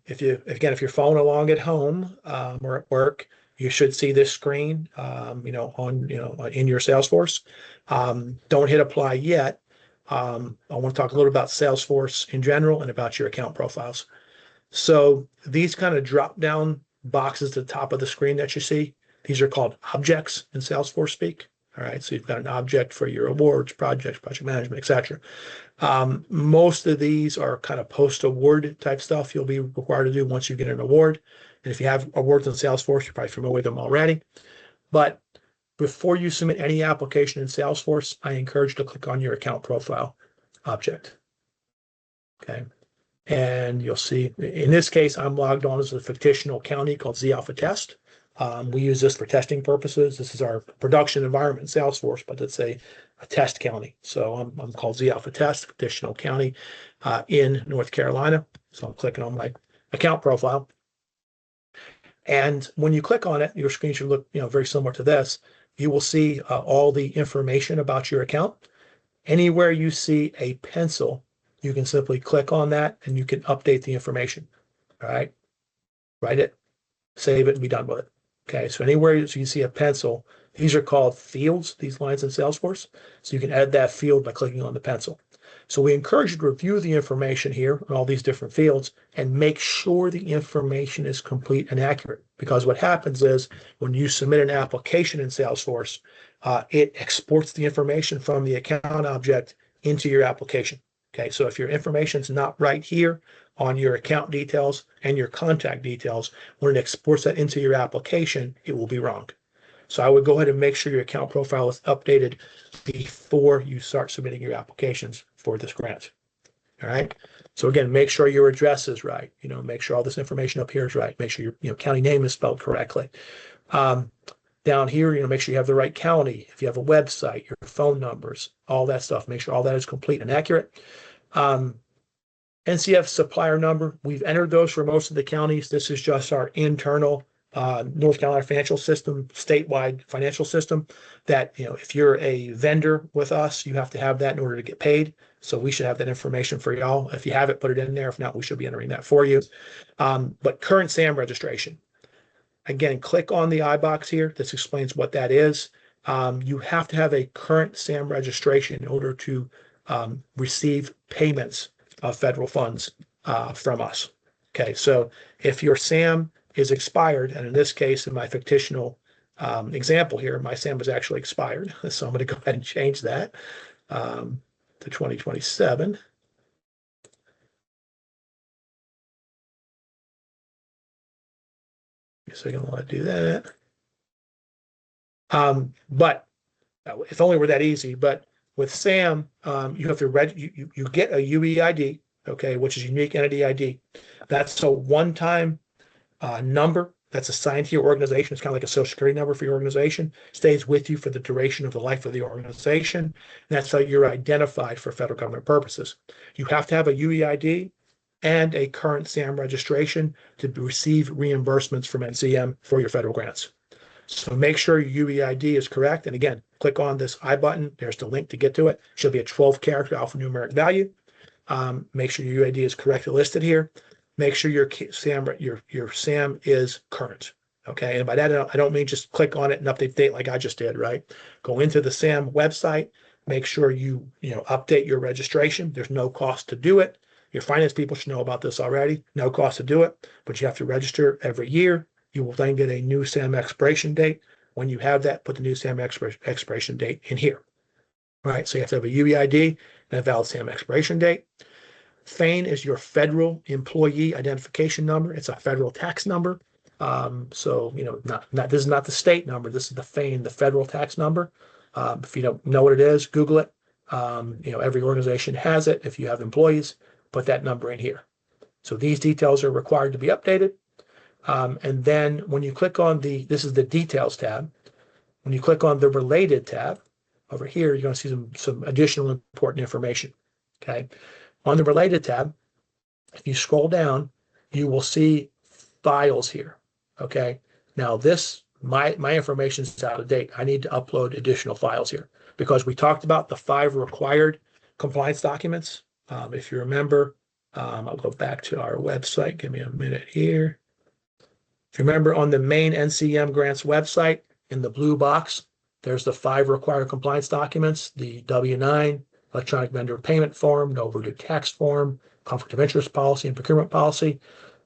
If you're following along at home or at work, you should see this screen, in your Salesforce. Don't hit apply yet. I want to talk a little about Salesforce in general and about your account profiles. So these kind of drop down boxes at the top of the screen that you see, these are called objects in Salesforce speak. All right, so you've got an object for your awards, projects, project management, etc. Most of these are kind of post-award type stuff you'll be required to do once you get an award. And if you have awards in Salesforce, you're probably familiar with them already. But before you submit any application in Salesforce, I encourage you to click on your account profile object. Okay. And you'll see, in this case, I'm logged on as a fictional county called Z Alpha Test. We use this for testing purposes. This is our production environment in Salesforce, but it's a test county. So I'm called Z Alpha Test, fictional county in North Carolina. So I'm clicking on my account profile. And when you click on it, your screen should look very similar to this. You will see all the information about your account. Anywhere you see a pencil, you can simply click on that and you can update the information. All right. Write it, save it, and be done with it. Okay. So anywhere you see a pencil, these are called fields, these lines in Salesforce. So you can add that field by clicking on the pencil. So we encourage you to review the information here in all these different fields and make sure the information is complete and accurate. Because what happens is when you submit an application in Salesforce, it exports the information from the account object into your application. Okay, so if your information is not right here on your account details and your contact details, when it exports that into your application, it will be wrong. So I would go ahead and make sure your account profile is updated before you start submitting your applications for this grant. All right. So again, make sure your address is right. Make sure all this information up here is right. Make sure your county name is spelled correctly. Down here, make sure you have the right county. If you have a website, your phone numbers, all that stuff, make sure all that is complete and accurate. NCF supplier number, we've entered those for most of the counties. This is just our internal North Carolina financial system, statewide financial system that, if you're a vendor with us, you have to have that in order to get paid. So we should have that information for y'all. If you have it, put it in there. If not, we should be entering that for you. But current SAM registration. again, click on the I box here. This explains what that is. You have to have a current SAM registration in order to receive payments of federal funds from us. Okay, so if your SAM is expired, and in this case, in my fictional example here, my SAM was actually expired. So I'm going to go ahead and change that to 2027. So you're going to want to do that. But if only were that easy. But with SAM, you have to you get a UEID, okay, which is unique entity ID. That's a one-time number that's assigned to your organization. It's kind of like a social security number for your organization. Stays with you for the duration of the life of the organization. And that's how you're identified for federal government purposes. You have to have a UEID and a current SAM registration to receive reimbursements from NCM for your federal grants. So make sure your UEID is correct. And again, click on this I button. There's the link to get to it. Should be a 12-character alphanumeric value. Make sure your UID is correctly listed here. Make sure your SAM is current. Okay, and by that I don't mean just click on it and update date like I just did. Right, go into the SAM website. Make sure you update your registration. There's no cost to do it. Your finance people should know about this already. No cost to do it, but you have to register every year. You will then get a new SAM expiration date. When you have that, put the new SAM expiration date in here. All right, so you have to have a UEID and a valid SAM expiration date. FAIN is your federal employee identification number. It's a federal tax number. So this is not the state number. This is the FAIN, the federal tax number. If you don't know what it is, Google it. Every organization has it. If you have employees, put that number in here. So these details are required to be updated. And then when you click on this is the details tab. When you click on the related tab over here, you're going to see some additional important information. Okay. On the related tab, if you scroll down, you will see files here. Okay. Now my information is out of date. I need to upload additional files here because we talked about the 5 required compliance documents. If you remember, I'll go back to our website. Give me a minute here. If you remember on the main NCM grants website, in the blue box, there's the 5 required compliance documents, the W-9, electronic vendor payment form, no overdue tax form, conflict of interest policy, and procurement policy.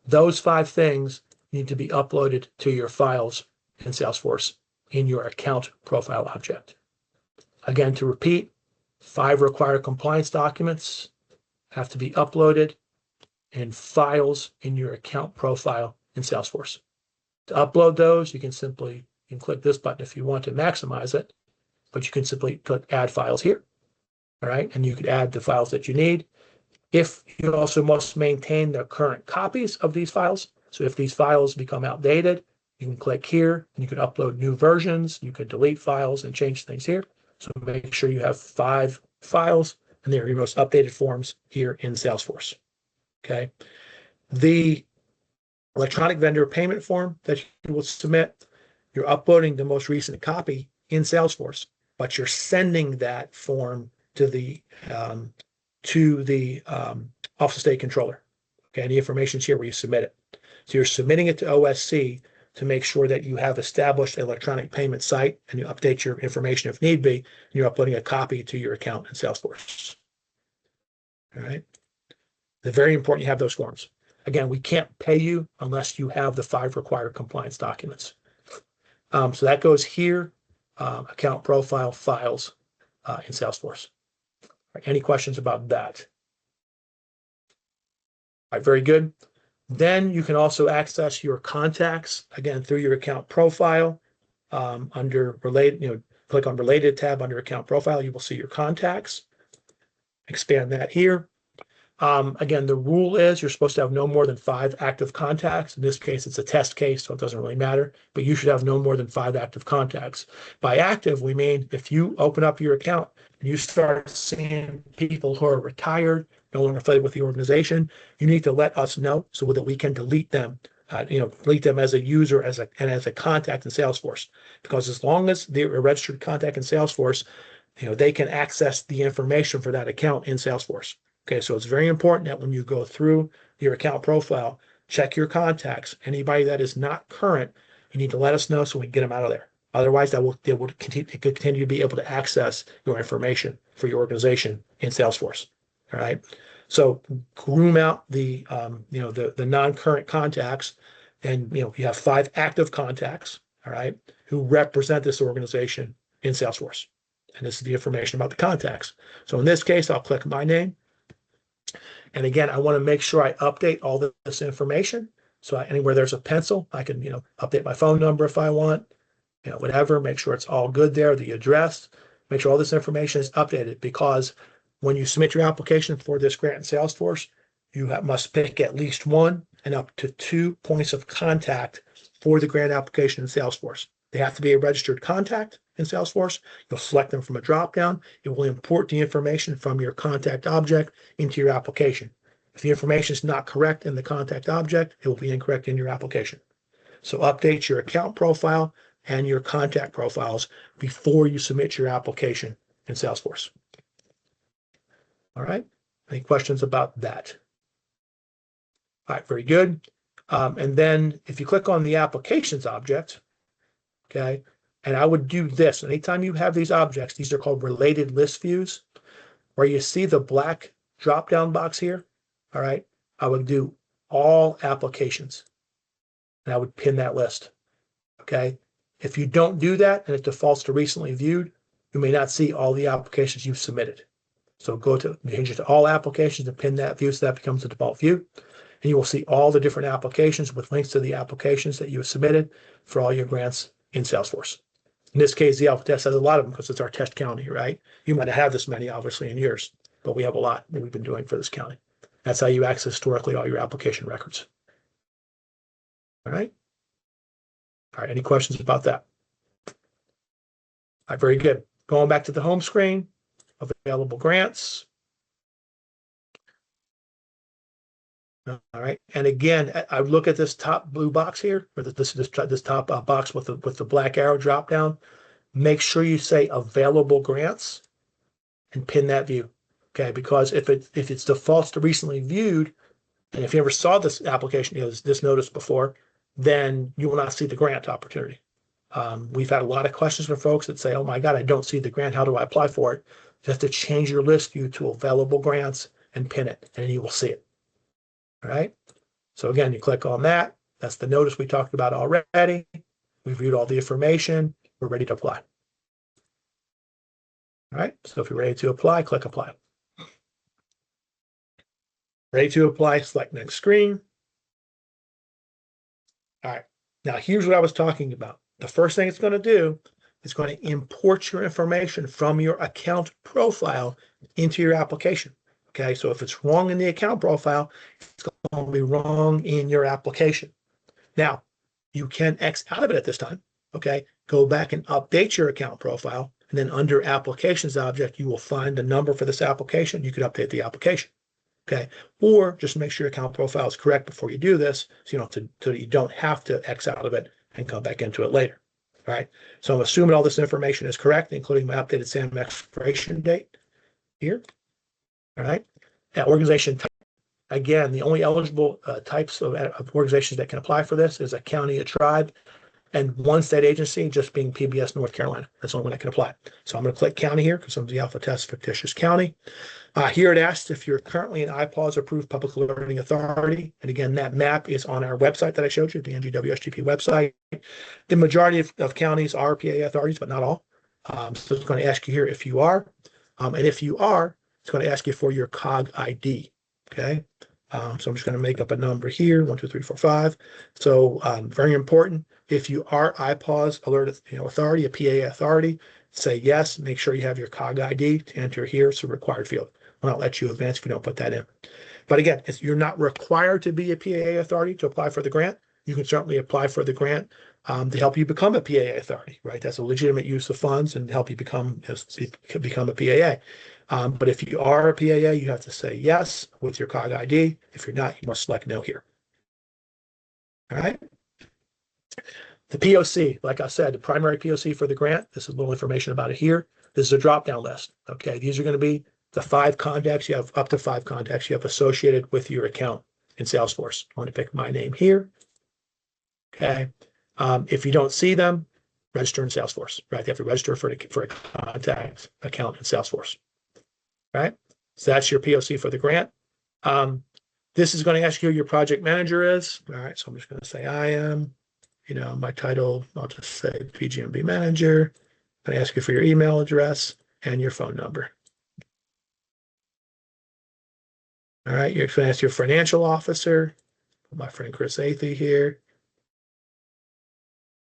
Those 5 things need to be uploaded to your files in Salesforce in your account profile object. Again, to repeat, 5 required compliance documents have to be uploaded in files in your account profile in Salesforce. To upload those, you can click this button if you want to maximize it, but you can simply click add files here. All right, and you could add the files that you need. If you also must maintain the current copies of these files. So if these files become outdated, you can click here and you can upload new versions. You could delete files and change things here. So make sure you have 5 files and they're your most updated forms here in Salesforce. Okay. The electronic vendor payment form that you will submit, you're uploading the most recent copy in Salesforce, but you're sending that form to the Office of State Controller. Okay, and the information is here where you submit it. So you're submitting it to OSC to make sure that you have established an electronic payment site and you update your information if need be, and you're uploading a copy to your account in Salesforce. All right. It's very important you have those forms. Again, we can't pay you unless you have the 5 required compliance documents. So that goes here, account profile files in Salesforce. Any questions about that? All right, very good. Then you can also access your contacts, again, through your account profile. Under related, click on related tab under account profile, you will see your contacts. Expand that here. Again, the rule is you're supposed to have no more than 5 active contacts. In this case, it's a test case, so it doesn't really matter, but you should have no more than 5 active contacts. By active, we mean if you open up your account and you start seeing people who are retired, no longer affiliated with the organization, you need to let us know so that we can delete them, delete them as a user and as a contact in Salesforce. Because as long as they're a registered contact in Salesforce, they can access the information for that account in Salesforce. Okay, so it's very important that when you go through your account profile, check your contacts. Anybody that is not current, you need to let us know so we can get them out of there. Otherwise, they will continue to be able to access your information for your organization in Salesforce. All right. So groom out the non-current contacts, and you have 5 active contacts, all right, who represent this organization in Salesforce. And this is the information about the contacts. So in this case, I'll click my name. And again, I want to make sure I update all this information. So anywhere there's a pencil, I can, update my phone number if I want, whatever, make sure it's all good there, the address, make sure all this information is updated, because when you submit your application for this grant in Salesforce, you must pick at least 1 and up to 2 points of contact for the grant application in Salesforce. They have to be a registered contact in Salesforce. You'll select them from a drop-down. It will import the information from your contact object into your application. If the information is not correct in the contact object, it will be incorrect in your application. So update your account profile and your contact profiles before you submit your application in Salesforce. All right. Any questions about that? All right, very good. And then if you click on the applications object, okay, and I would do this. Anytime you have these objects, these are called related list views, where you see the black drop-down box here, all right, I would do all applications, and I would pin that list, okay? If you don't do that and it defaults to recently viewed, you may not see all the applications you've submitted. So change it to all applications and pin that view so that becomes the default view. And you will see all the different applications with links to the applications that you have submitted for all your grants in Salesforce. In this case, the Alpha Test has a lot of them because it's our test county, right? You might have had this many, obviously, in yours, but we have a lot that we've been doing for this county. That's how you access historically all your application records. All right. All right. Any questions about that? All right. Very good. Going back to the home screen, available grants. All right. And again, I look at this top blue box here, or this top box with the black arrow drop down. Make sure you say available grants and pin that view. Okay, because if it's defaults to recently viewed, and if you ever saw this application, this notice before, then you will not see the grant opportunity. We've had a lot of questions from folks that say, oh my God, I don't see the grant. How do I apply for it? You have to change your list view to available grants and pin it, and you will see it. All right. So again, you click on that. That's the notice we talked about already. We've viewed all the information. We're ready to apply. All right. So if you're ready to apply, click apply. Ready to apply, select next screen. All right. Now here's what I was talking about. The first thing it's going to do is going to import your information from your account profile into your application. Okay, so if it's wrong in the account profile, it's going to be wrong in your application. Now, you can X out of it at this time. Okay, go back and update your account profile, and then under Applications object, you will find the number for this application. You could update the application. Okay, or just make sure your account profile is correct before you do this, so you don't have to X out of it and come back into it later. All right, so I'm assuming all this information is correct, including my updated SAM expiration date here. All right. Organization type. Again, the only eligible types of organizations that can apply for this is a county, a tribe, and one state agency, just being PBS North Carolina. That's the only one that can apply. So I'm going to click county here because I'm the Alpha Test fictitious county. Here it asks if you're currently an IPAWS approved public learning authority. And again, that map is on our website that I showed you, the NGWSGP website. The majority of counties are PAA authorities, but not all. So it's going to ask you here if you are. And if you are, it's going to ask you for your COG ID. Okay. So I'm just going to make up a number here, 1, 2, 3, 4, 5. So very important. If you are IPAWS alert authority, a PAA authority, say yes. Make sure you have your COG ID to enter here. It's a required field. I'll not let you advance if you don't put that in. But again, you're not required to be a PAA authority to apply for the grant. You can certainly apply for the grant to help you become a PAA authority, right? That's a legitimate use of funds and help you become a PAA. But if you are a PAA, you have to say yes with your COG ID. If you're not, you must select no here. All right. The POC, like I said, the primary POC for the grant, this is a little information about it here. This is a drop-down list. Okay, these are going to be the 5 contacts. You have up to 5 contacts you have associated with your account in Salesforce. I want to pick my name here. Okay. If you don't see them, register in Salesforce, right? They have to register for a contact account in Salesforce, right? So that's your POC for the grant. This is going to ask you who your project manager is. All right, so I'm just going to say I am, my title, I'll just say PGMB manager. I'm going to ask you for your email address and your phone number. All right, you're going to ask your financial officer. My friend Chris Athey here.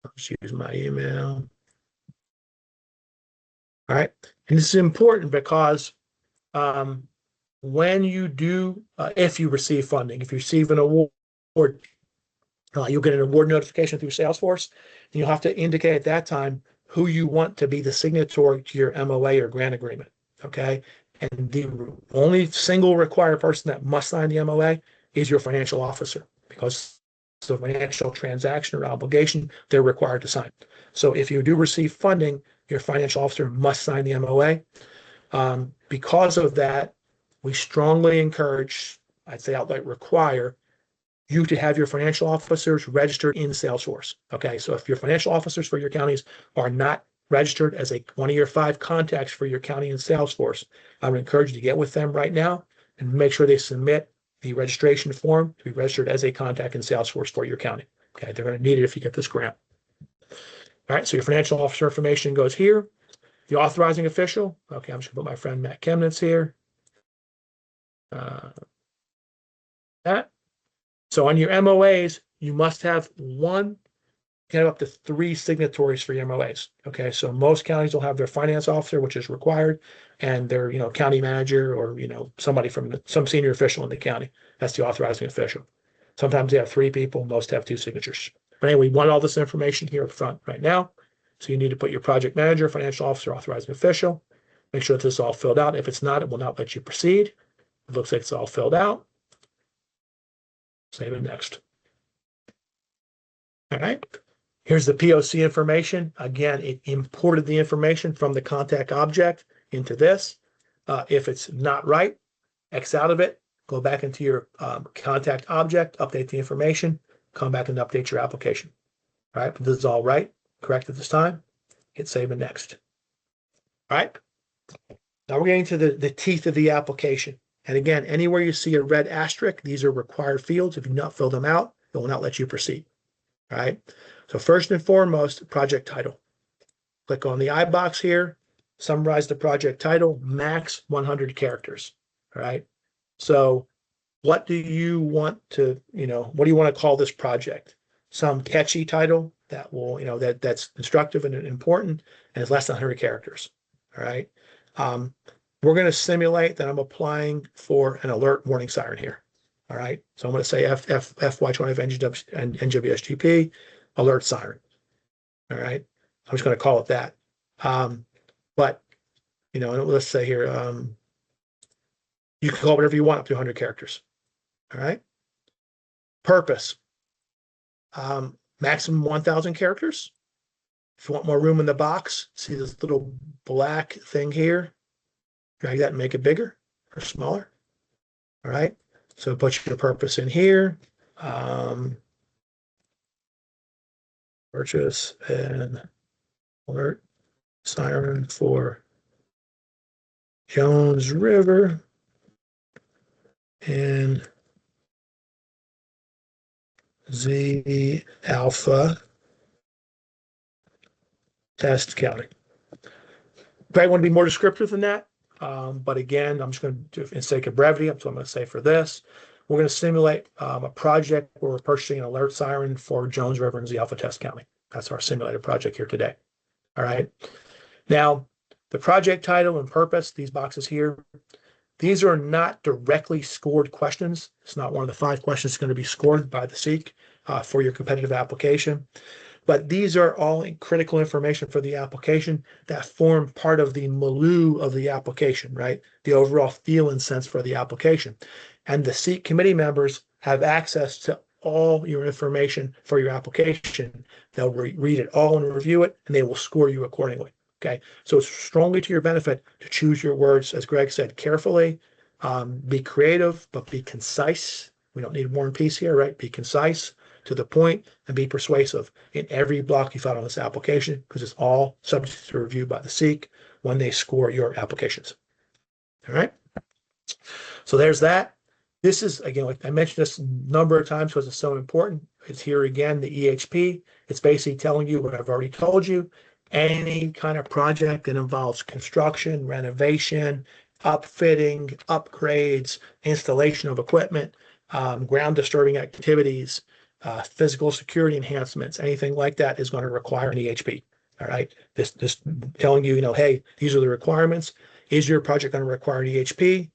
I'll just use my email. All right, and this is important because when you do, if you receive funding, if you receive an award, you'll get an award notification through Salesforce, and you'll have to indicate at that time who you want to be the signatory to your MOA or grant agreement, okay? And the only single required person that must sign the MOA is your financial officer, because it's a financial transaction or obligation they're required to sign. So if you do receive funding, your financial officer must sign the MOA. Because of that, we strongly encourage, I'd say outright require, you to have your financial officers registered in Salesforce. Okay, so if your financial officers for your counties are not registered as one of your 5 contacts for your county in Salesforce, I would encourage you to get with them right now and make sure they submit the registration form to be registered as a contact in Salesforce for your county. Okay, they're going to need it if you get this grant. All right, so your financial officer information goes here. The authorizing official, okay, I'm just going to put my friend Matt Chemnitz here. That. So on your MOAs, you must have up to 3 signatories for your MOAs. Okay, so most counties will have their finance officer, which is required, and their county manager or somebody from some senior official in the county. That's the authorizing official. Sometimes they have 3 people, most have 2 signatures. But anyway, we want all this information here up front right now. So you need to put your project manager, financial officer, authorizing official. Make sure that this is all filled out. If it's not, it will not let you proceed. It looks like it's all filled out. Save it next. All right. Here's the POC information. Again, it imported the information from the contact object into this. If it's not right, X out of it, go back into your contact object, update the information, come back and update your application. All right, but this is all right, correct at this time. Hit save and next. All right. Now we're getting to the teeth of the application. And again, anywhere you see a red asterisk, these are required fields. If you do not fill them out, it will not let you proceed. All right. So first and foremost, project title. Click on the I box here, summarize the project title, max 100 characters. All right. So what do you want to, what do you want to call this project? Some catchy title that will, that's instructive and important and is less than 100 characters. All right. We're going to simulate that I'm applying for an alert warning siren here. All right. So I'm going to say FY25 NGWSGP alert siren. All right. I'm just going to call it that. But, let's say here, you can call it whatever you want up to 100 characters. All right. Purpose. Maximum 1,000 characters. If you want more room in the box, see this little black thing here? Drag that and make it bigger or smaller. All right. So put your purpose in here. Purchase an alert siren for Jones River in Z Alpha Test County. Probably want to be more descriptive than that. But again, I'm just going to, for the sake of brevity, that's what I'm going to say for this. We're going to simulate a project where we're purchasing an alert siren for Jones River and Z Alpha Test County. That's our simulated project here today. All right. Now, the project title and purpose, these boxes here, these are not directly scored questions. It's not one of the 5 questions that's going to be scored by the SEEK for your competitive application. But these are all critical information for the application that form part of the milieu of the application, right? The overall feel and sense for the application. And the SEEK committee members have access to all your information for your application. They'll read it all and review it, and they will score you accordingly. Okay, so it's strongly to your benefit to choose your words, as Greg said, carefully. Be creative, but be concise. We don't need War and Peace here, right? Be concise. to the point and be persuasive in every block you file on this application, because it's all subject to review by the SEEK when they score your applications. All right. So there's that. This is, again, like I mentioned this a number of times because it's so important. It's here again, the EHP. It's basically telling you what I've already told you. Any kind of project that involves construction, renovation, upfitting, upgrades, installation of equipment, ground disturbing activities, physical security enhancements, anything like that is going to require an EHP. All right. This telling you, hey, these are the requirements. Is your project going to require an EHP?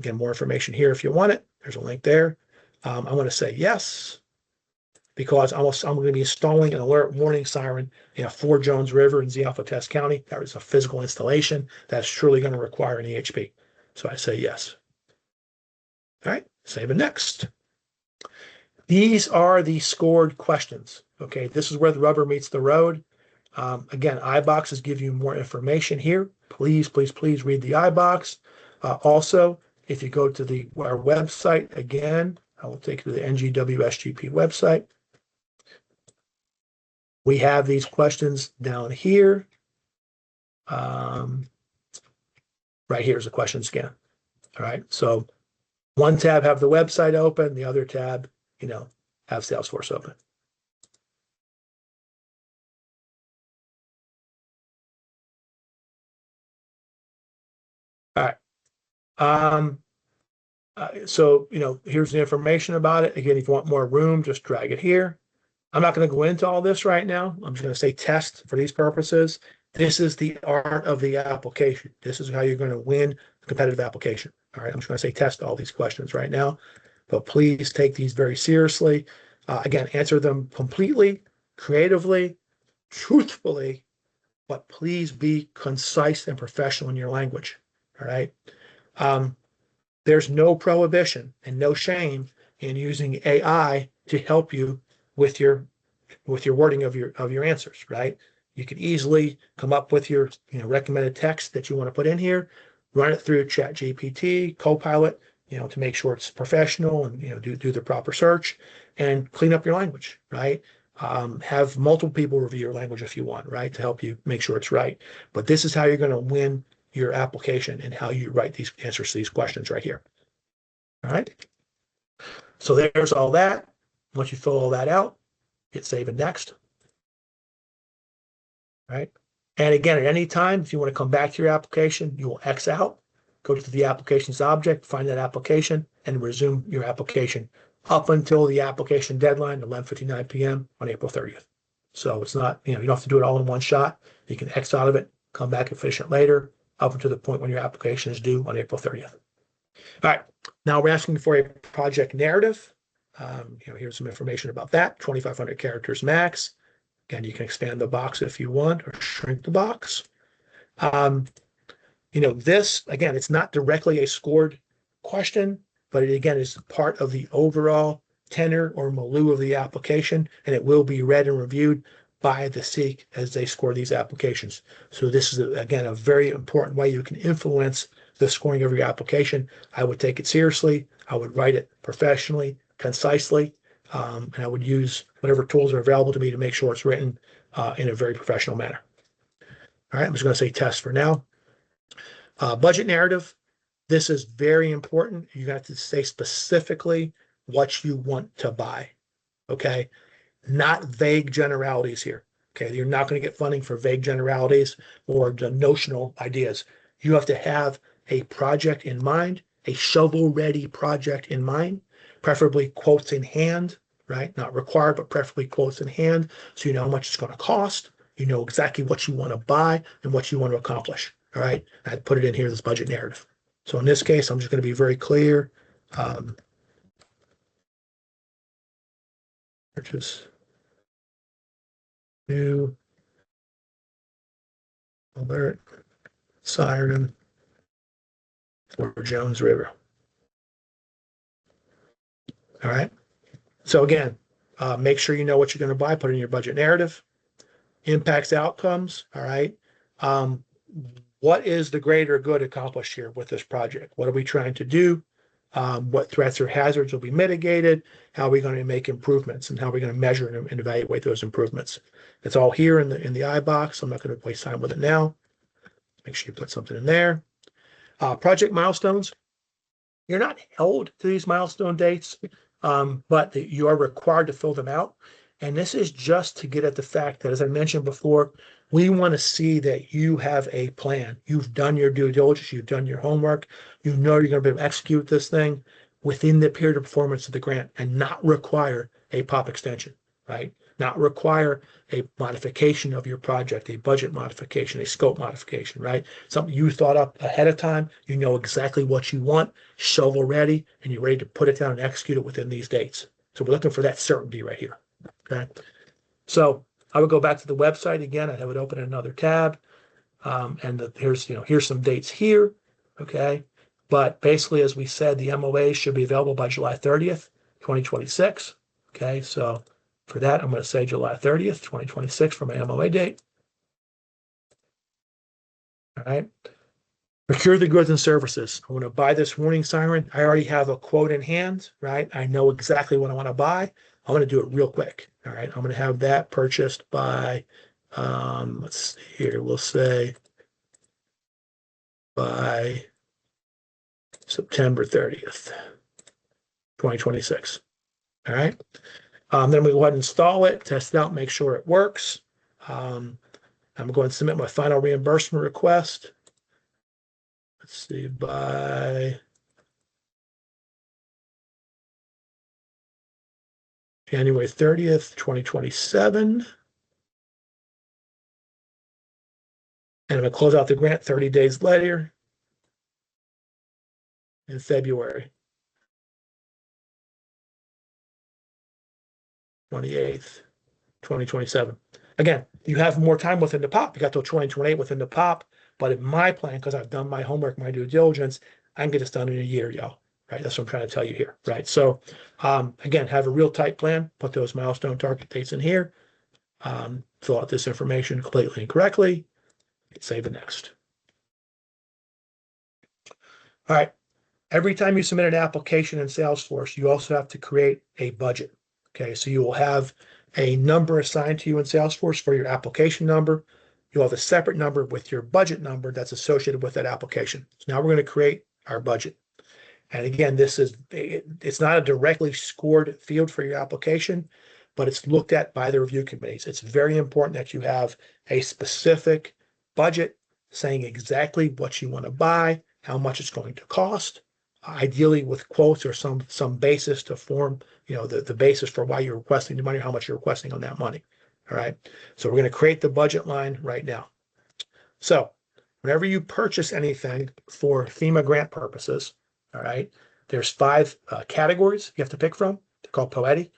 Get more information here if you want it. There's a link there. I'm going to say yes, because I'm going to be installing an alert warning siren in a Fort Jones River in Z Alpha Test County. That is a physical installation that's surely going to require an EHP. So I say yes. All right, save it next. These are the scored questions. Okay, this is where the rubber meets the road. Again, iBoxes give you more information here. Please, please, please read the iBox. Also, if you go to our website, again, I will take you to the NGWSGP website. We have these questions down here. Right here is a question scan. All right, so one tab have the website open, the other tab, have Salesforce open. All right. So, here's the information about it. Again, if you want more room, just drag it here. I'm not going to go into all this right now. I'm just going to say test for these purposes. This is the art of the application. This is how you're going to win a competitive application. All right. I'm just going to say test all these questions right now, but please take these very seriously. Again, answer them completely, creatively, truthfully, but please be concise and professional in your language. All right. There's no prohibition and no shame in using AI to help you with your wording of your answers, right? You can easily come up with your recommended text that you want to put in here, run it through ChatGPT, Copilot, to make sure it's professional and do the proper search and clean up your language, right? Have multiple people review your language if you want, right, to help you make sure it's right. But this is how you're going to win your application and how you write these answers to these questions right here. All right. So there's all that. Once you fill all that out, hit save and next. All right. And again, at any time, if you want to come back to your application, you will X out, go to the applications object, find that application, and resume your application up until the application deadline, 11:59 p.m. on April 30th. So it's not, you don't have to do it all in one shot. You can X out of it, come back and finish it later, up until the point when your application is due on April 30th. All right, now we're asking for a project narrative. Here's some information about that, 2,500 characters max. Again, you can expand the box if you want or shrink the box. This, again, it's not directly a scored question, but it, again, is part of the overall tenor or milieu of the application, and it will be read and reviewed by the SEEK as they score these applications. So this is, again, a very important way you can influence the scoring of your application. I would take it seriously. I would write it professionally, concisely, and I would use whatever tools are available to me to make sure it's written in a very professional manner. All right, I'm just going to say test for now. Budget narrative. This is very important. You have to say specifically what you want to buy. Okay, not vague generalities here. Okay, you're not going to get funding for vague generalities or the notional ideas. You have to have a project in mind, a shovel-ready project in mind, preferably quotes in hand, right? Not required, but preferably quotes in hand, so you know how much it's going to cost. You know exactly what you want to buy and what you want to accomplish. All right, I put it in here, this budget narrative. So in this case, I'm just going to be very clear. Purchase new alert siren for Jones River. All right. So again, make sure you know what you're going to buy. Put it in your budget narrative. Impacts, outcomes. All right. What is the greater good accomplished here with this project? What are we trying to do? what threats or hazards will be mitigated, how are we going to make improvements, and how are we going to measure and evaluate those improvements. It's all here in the I box. I'm not going to waste time with it now. Make sure you put something in there. Project milestones. You're not held to these milestone dates, but you are required to fill them out. And this is just to get at the fact that, as I mentioned before, we want to see that you have a plan. You've done your due diligence, you've done your homework, you know you're going to be able to execute this thing within the period of performance of the grant and not require a POP extension, right? Not require a modification of your project, a budget modification, a scope modification, right? Something you thought up ahead of time, you know exactly what you want, shovel ready, and you're ready to put it down and execute it within these dates. So we're looking for that certainty right here. Okay, so I would go back to the website again. I'd have it open in another tab, here's some dates here. Okay, but basically, as we said, the MOA should be available by July 30th, 2026. Okay, so for that, I'm going to say July 30th, 2026 for my MOA date. All right. Procure the goods and services. I want to buy this warning siren. I already have a quote in hand, right? I know exactly what I want to buy. I'm going to do it real quick. All right. I'm going to have that purchased by, let's see here. We'll say by September 30th, 2026. All right. Then we go ahead and install it, test it out, make sure it works. I'm going to go ahead and submit my final reimbursement request. Let's see, by January 30th, 2027. And I'm going to close out the grant 30 days later in February 28th, 2027. Again, you have more time within the POP. You got till 2028 within the POP. But in my plan, because I've done my homework, my due diligence, I can get this done in a year, y'all. Right? That's what I'm trying to tell you here. Right? So, again, have a real tight plan. Put those milestone target dates in here. Fill out this information completely and correctly. Save the next. All right. Every time you submit an application in Salesforce, you also have to create a budget. Okay, so you will have a number assigned to you in Salesforce for your application number. You'll have a separate number with your budget number that's associated with that application. So now we're going to create our budget. And again, it's not a directly scored field for your application, but it's looked at by the review committees. It's very important that you have a specific budget saying exactly what you want to buy, how much it's going to cost, ideally with quotes or some basis to form, the basis for why you're requesting the money, how much you're requesting on that money. All right. So we're going to create the budget line right now. So whenever you purchase anything for FEMA grant purposes, all right, there's 5 categories you have to pick from. They're called POETI: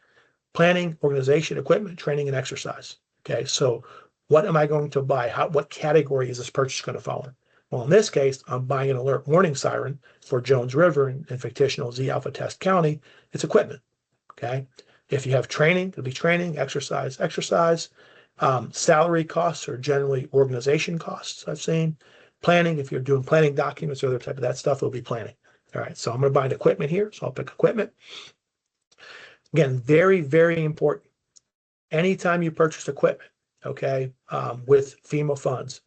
planning, organization, equipment, training, and exercise. Okay. So what am I going to buy? What category is this purchase going to fall in? Well, in this case, I'm buying an alert warning siren for Jones River in fictional Z Alpha Test County. It's equipment. Okay. If you have training, it'll be training, exercise. Salary costs are generally organization costs, I've seen. Planning, if you're doing planning documents or other type of that stuff, it'll be planning. All right. So I'm going to buy an equipment here. So I'll pick equipment. Again, very, very important. Anytime you purchase equipment, okay, with FEMA funds,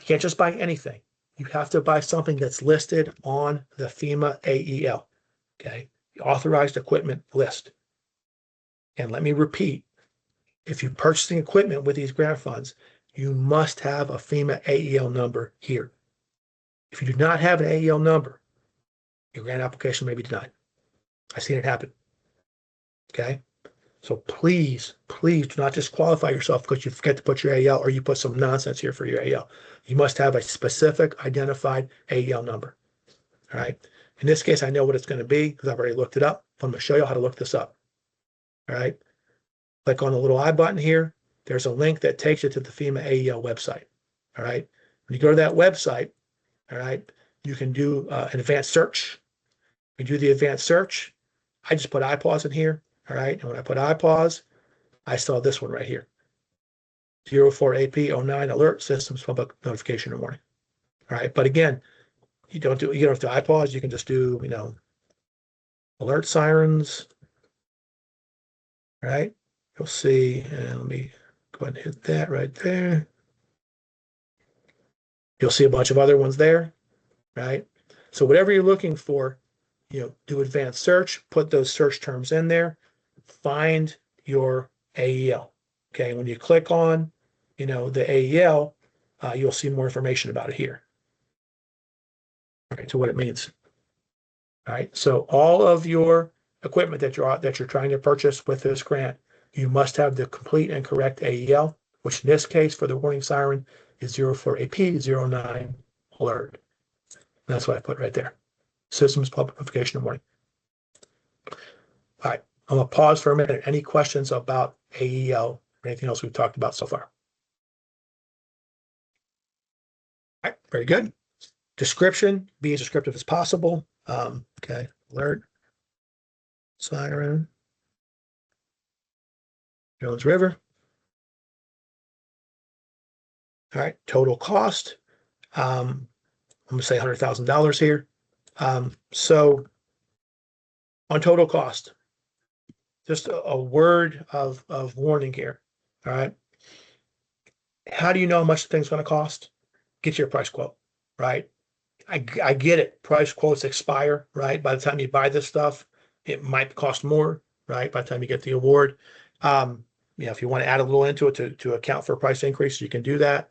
you can't just buy anything. You have to buy something that's listed on the FEMA AEL, okay, the authorized equipment list. And let me repeat, if you're purchasing equipment with these grant funds, you must have a FEMA AEL number here. If you do not have an AEL number, your grant application may be denied. I've seen it happen. Okay. So please do not disqualify yourself because you forget to put your AEL or you put some nonsense here for your AEL. You must have a specific identified AEL number. All right. In this case, I know what it's going to be because I've already looked it up. I'm going to show you how to look this up. All right. Click on the little I button here. There's a link that takes you to the FEMA AEL website. All right. When you go to that website, all right, you can do an advanced search. You do the advanced search. I just put iPause in here. All right. And when I put iPause, I saw this one right here. 04AP09 alert systems public notification and warning. All right. But again, you don't have to iPause. You can just do, alert sirens, right? You'll see, and let me go ahead and hit that right there. You'll see a bunch of other ones there, right? So whatever you're looking for, do advanced search, put those search terms in there, find your AEL. Okay, when you click on, the AEL, you'll see more information about it here. All right, so what it means. All right, so all of your equipment that you're trying to purchase with this grant, you must have the complete and correct AEL, which in this case for the warning siren is 04AP09 alert. And that's what I put right there. Systems public notification warning. All right, I'm gonna pause for a minute. Any questions about AEL or anything else we've talked about so far? All right, very good. Description, be as descriptive as possible. Okay, alert, siren, Jones River. All right, total cost. I'm gonna say $100,000 here. So on total cost, just a word of warning here. All right. How do you know how much the thing's going to cost? Get your price quote, right? I get it. Price quotes expire, right? By the time you buy this stuff, it might cost more, right? By the time you get the award. If you want to add a little into it to account for a price increase, you can do that.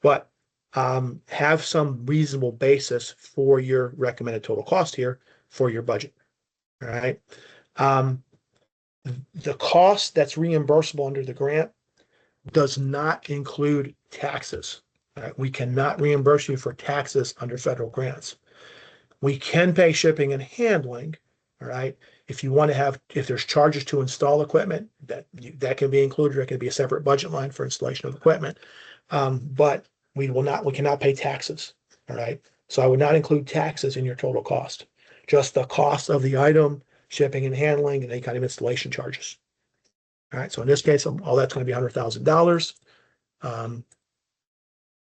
But have some reasonable basis for your recommended total cost here for your budget. All right. The cost that's reimbursable under the grant does not include taxes. Right? We cannot reimburse you for taxes under federal grants. We can pay shipping and handling. All right. If you want to if there's charges to install equipment, that can be included. Or it can be a separate budget line for installation of equipment. But we cannot pay taxes. All right. So I would not include taxes in your total cost. Just the cost of the item, shipping and handling, and any kind of installation charges. All right. So in this case, all that's going to be $100,000.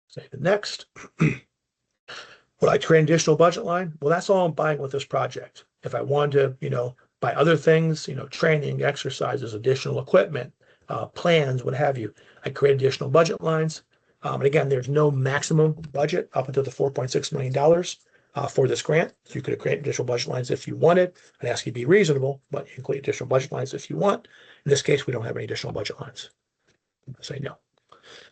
Say the next. Would I create an additional budget line? Well, that's all I'm buying with this project. If I wanted to, buy other things, training, exercises, additional equipment, plans, what have you, I create additional budget lines. And again, there's no maximum budget up until the $4.6 million for this grant. So you could create additional budget lines if you wanted. I'd ask you to be reasonable, but you can create additional budget lines if you want. In this case, we don't have any additional budget lines. I say no.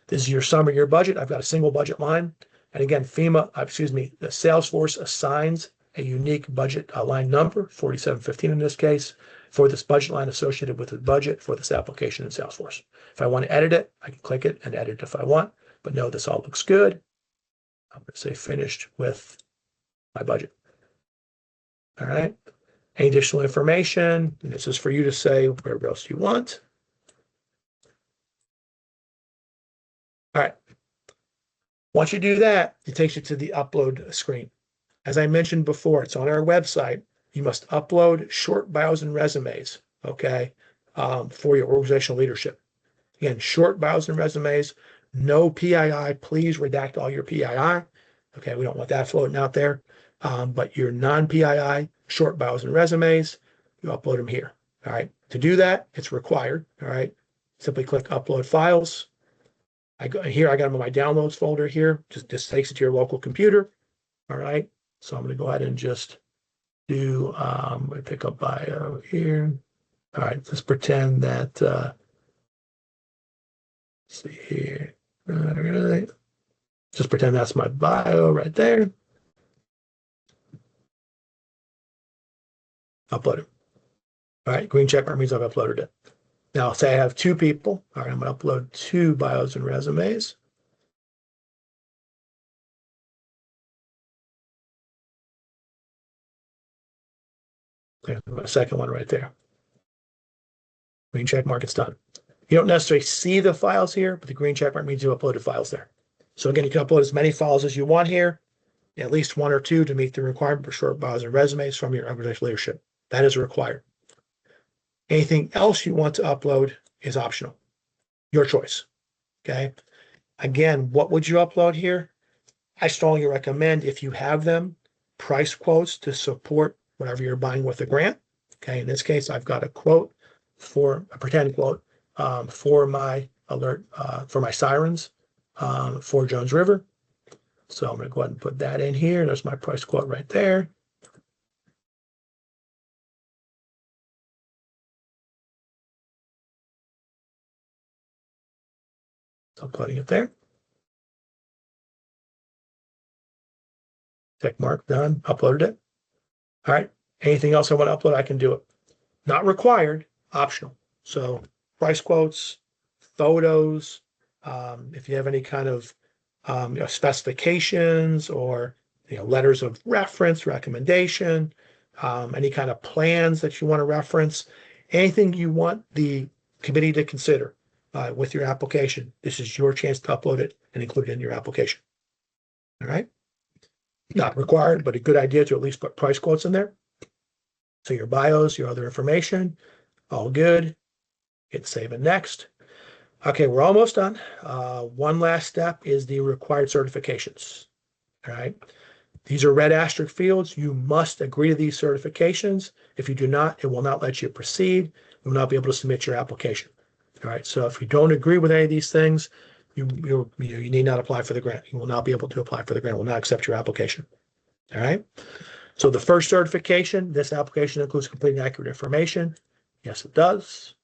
This is your sum of your budget. I've got a single budget line. And again, the Salesforce assigns a unique budget line number, 4715 in this case, for this budget line associated with the budget for this application in Salesforce. If I want to edit it, I can click it and edit if I want. But no, this all looks good. I'm going to say finished with my budget. All right. Any additional information? This is for you to say wherever else you want. All right. Once you do that, it takes you to the upload screen. As I mentioned before, it's on our website. You must upload short bios and resumes, okay, for your organizational leadership. Again, short bios and resumes, no PII. Please redact all your PII. Okay, we don't want that floating out there. But your non-PII, short bios and resumes, you upload them here. All right. To do that, it's required. All right. Simply click Upload Files. I got them in my downloads folder here. Just takes it to your local computer. All right. So I'm going to go ahead and just do pick up bio here. All right. Let's pretend that. Let's see here. Just pretend that's my bio right there. Upload it. All right. Green check mark means I've uploaded it. Now, say I have two people. All right, I'm going to upload 2 bios and resumes. Okay, my second one right there. Green check mark, it's done. You don't necessarily see the files here, but the green check mark means you uploaded files there. So again, you can upload as many files as you want here, at least 1 or 2 to meet the requirement for short bios and resumes from your organizational leadership. That is required. Anything else you want to upload is optional. Your choice. Okay. Again, what would you upload here? I strongly recommend, if you have them, price quotes to support whatever you're buying with the grant. Okay, in this case, I've got a quote for a pretend quote for my alert, for my sirens for Jones River. So I'm going to go ahead and put that in here. There's my price quote right there. So I'm putting it there. Check mark, done, uploaded it. All right, anything else I want to upload, I can do it. Not required, optional. So price quotes, photos, if you have any kind of specifications or letters of reference, recommendation, any kind of plans that you want to reference, anything you want the committee to consider with your application, this is your chance to upload it and include it in your application. All right. Not required, but a good idea to at least put price quotes in there. So your bios, your other information, all good. Hit save and next. Okay, we're almost done. One last step is the required certifications. All right. These are red asterisk fields. You must agree to these certifications. If you do not, it will not let you proceed. You will not be able to submit your application. All right. So if you don't agree with any of these things, you need not apply for the grant. You will not be able to apply for the grant. It will not accept your application. All right. So the first certification, this application includes complete and accurate information. Yes, it does.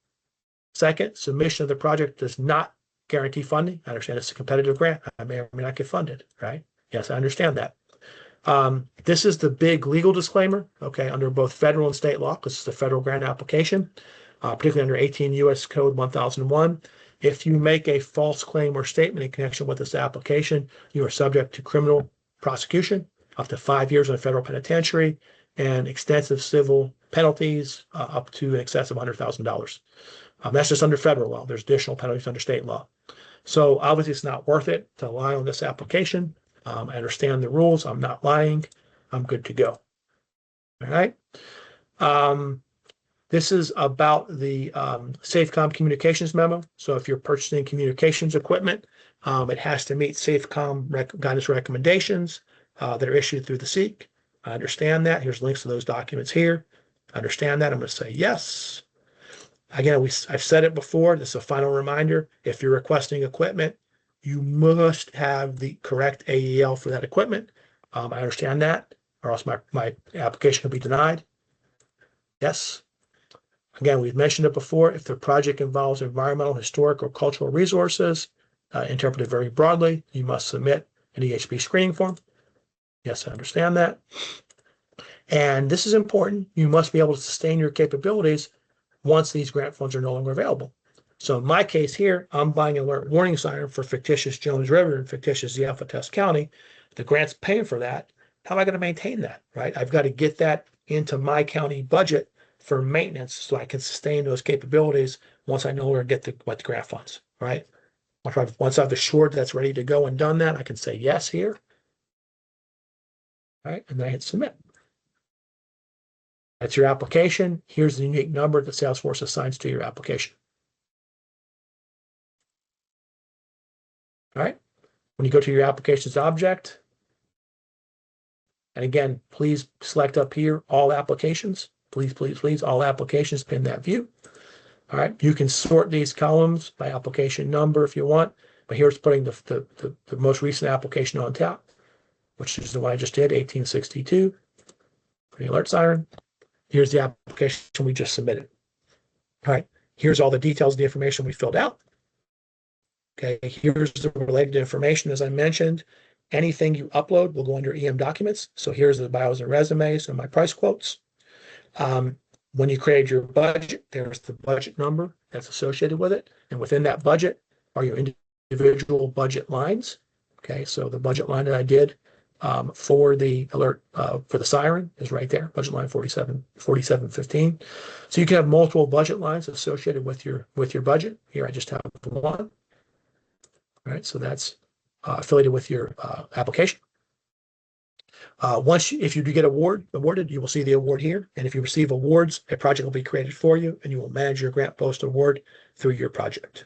Second, submission of the project does not guarantee funding. I understand it's a competitive grant. I may or may not get funded, right? Yes, I understand that. This is the big legal disclaimer, okay, under both federal and state law, because it's a federal grant application, particularly under 18 U.S. Code 1001. If you make a false claim or statement in connection with this application, you are subject to criminal prosecution, up to 5 years in a federal penitentiary, and extensive civil penalties up to in excess of $100,000. That's just under federal law. There's additional penalties under state law. So obviously it's not worth it to lie on this application. I understand the rules. I'm not lying. I'm good to go. All right. This is about the SAFECOM communications memo. So if you're purchasing communications equipment, it has to meet SAFECOM guidance recommendations that are issued through the SEEK. I understand that. Here's links to those documents here. I understand that. I'm going to say yes. Again, I've said it before. This is a final reminder. If you're requesting equipment, you must have the correct AEL for that equipment. I understand that, or else my application can be denied. Yes. Again, we've mentioned it before. If the project involves environmental, historic, or cultural resources, interpreted very broadly, you must submit an EHB screening form. Yes, I understand that. And this is important. You must be able to sustain your capabilities once these grant funds are no longer available. So in my case here, I'm buying an alert warning siren for fictitious Jones River and fictitious Test County. The grant's paying for that. How am I going to maintain that, right? I've got to get that into my county budget for maintenance so I can sustain those capabilities once I no longer get the grant funds, right? Once I've assured that's ready to go and done that, I can say yes here. All right, and then I hit submit. That's your application. Here's the unique number that Salesforce assigns to your application. All right. When you go to your applications object, and again, please select up here, all applications. Please, please, please, all applications, pin that view. All right. You can sort these columns by application number if you want, but here's putting the most recent application on top, which is the one I just did, 1862, for the alert siren. Here's the application we just submitted. All right. Here's all the details of the information we filled out. Okay, here's the related information. As I mentioned, anything you upload will go under EM documents. So here's the bios and resumes and my price quotes. When you create your budget, there's the budget number that's associated with it. And within that budget are your individual budget lines. Okay, so the budget line that I did for the alert for the siren is right there, budget line 4715. So you can have multiple budget lines associated with your budget. Here I just have one. All right, so that's affiliated with your application. If you do get awarded, you will see the award here. And if you receive awards, a project will be created for you, and you will manage your grant post award through your project.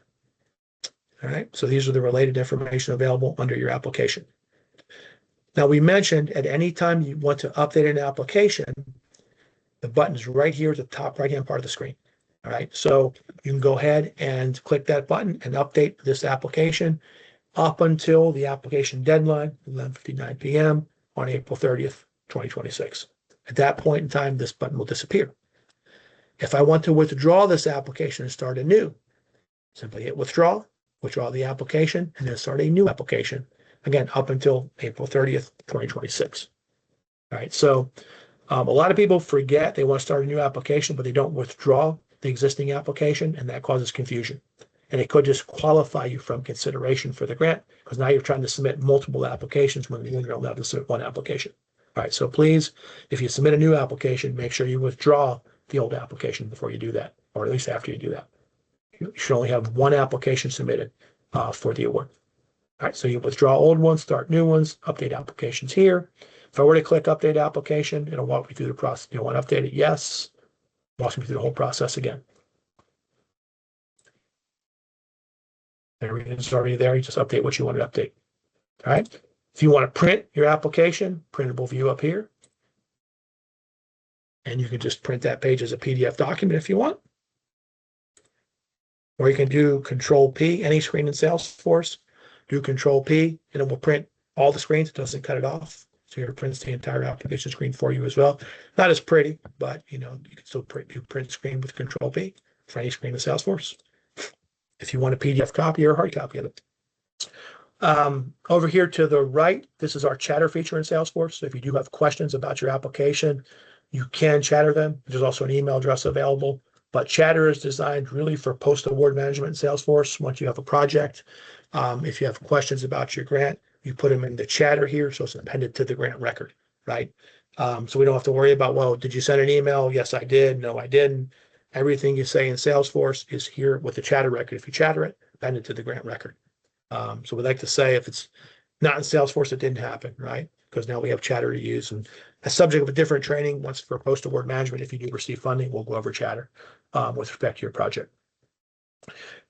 All right, so these are the related information available under your application. Now, we mentioned at any time you want to update an application, The button is right here at the top right-hand part of the screen. All right, so you can go ahead and click that button and update this application up until the application deadline, 11:59 p.m. on April 30th, 2026. At that point in time, this button will disappear. If I want to withdraw this application and start anew, simply hit withdraw the application, and then start a new application, again, up until April 30th, 2026. All right, so a lot of people forget they want to start a new application, but they don't withdraw the existing application, and that causes confusion. And it could disqualify you from consideration for the grant because now you're trying to submit multiple applications when you're allowed to submit one application. All right, so please, if you submit a new application, make sure you withdraw the old application before you do that, or at least after you do that. You should only have one application submitted for the award. All right, so you withdraw old ones, start new ones, update applications here. If I were to click update application, it'll walk me through the process. Do you want to update it? Yes. Walks me through the whole process again. Everything's already there. You just update what you want to update. All right. If you want to print your application, printable view up here. And you can just print that page as a PDF document if you want. Or you can do Control P, any screen in Salesforce, do Control P, and it will print all the screens. It doesn't cut it off. So it prints the entire application screen for you as well. Not as pretty, but you can still print screen with Control P for any screen in Salesforce. If you want a PDF copy or a hard copy of it. Over here to the right, this is our chatter feature in Salesforce. So if you do have questions about your application, you can chatter them. There's also an email address available. But chatter is designed really for post-award management in Salesforce. Once you have a project, if you have questions about your grant, you put them in the chatter here, so it's appended to the grant record, right? So we don't have to worry about, well, did you send an email? Yes, I did. No, I didn't. Everything you say in Salesforce is here with the chatter record. If you chatter it, appended to the grant record. So we like to say if it's not in Salesforce, it didn't happen, right? Because now we have chatter to use. And a subject of a different training, once for post-award management, if you do receive funding, we'll go over chatter with respect to your project.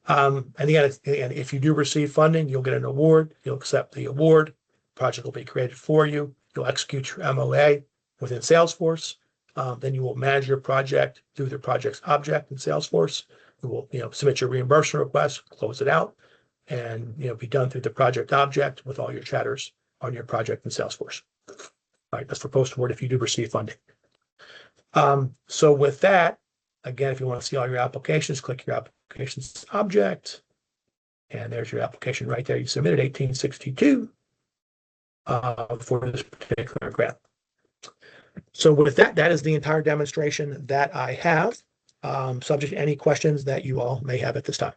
And again, if you do receive funding, you'll get an award. You'll accept the award. Project will be created for you. You'll execute your MOA within Salesforce. Then you will manage your project through the project's object in Salesforce. You will, submit your reimbursement request, close it out, and be done through the project object with all your chatters on your project in Salesforce. All right, that's for post-award if you do receive funding. So with that, again, if you want to see all your applications, click your applications object, and there's your application right there. You submitted 1862 for this particular grant. So with that, that is the entire demonstration that I have, subject to any questions that you all may have at this time.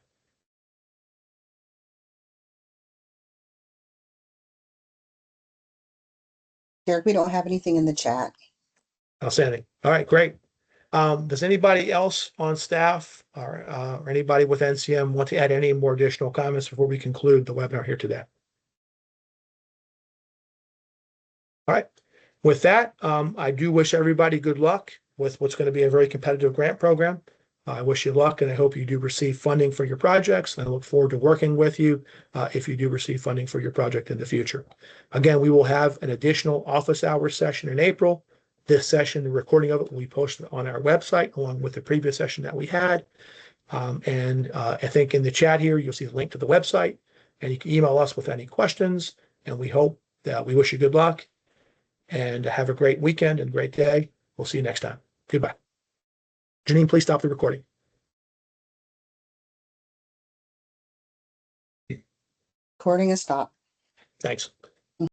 Derek, we don't have anything in the chat.
Outstanding. All right, great. Does anybody else on staff or anybody with NCM want to add any more additional comments before we conclude the webinar here today? All right. With that, I do wish everybody good luck with what's going to be a very competitive grant program. I wish you luck, and I hope you do receive funding for your projects. And I look forward to working with you if you do receive funding for your project in the future. Again, we will have an additional office hours session in April. This session, the recording of it, will be posted on our website along with the previous session that we had. I think in the chat here, you'll see the link to the website, and you can email us with any questions. And we hope that we wish you good luck and have a great weekend and great day. We'll see you next time. Goodbye. Janine, please stop the recording.
Recording is stopped.
Thanks.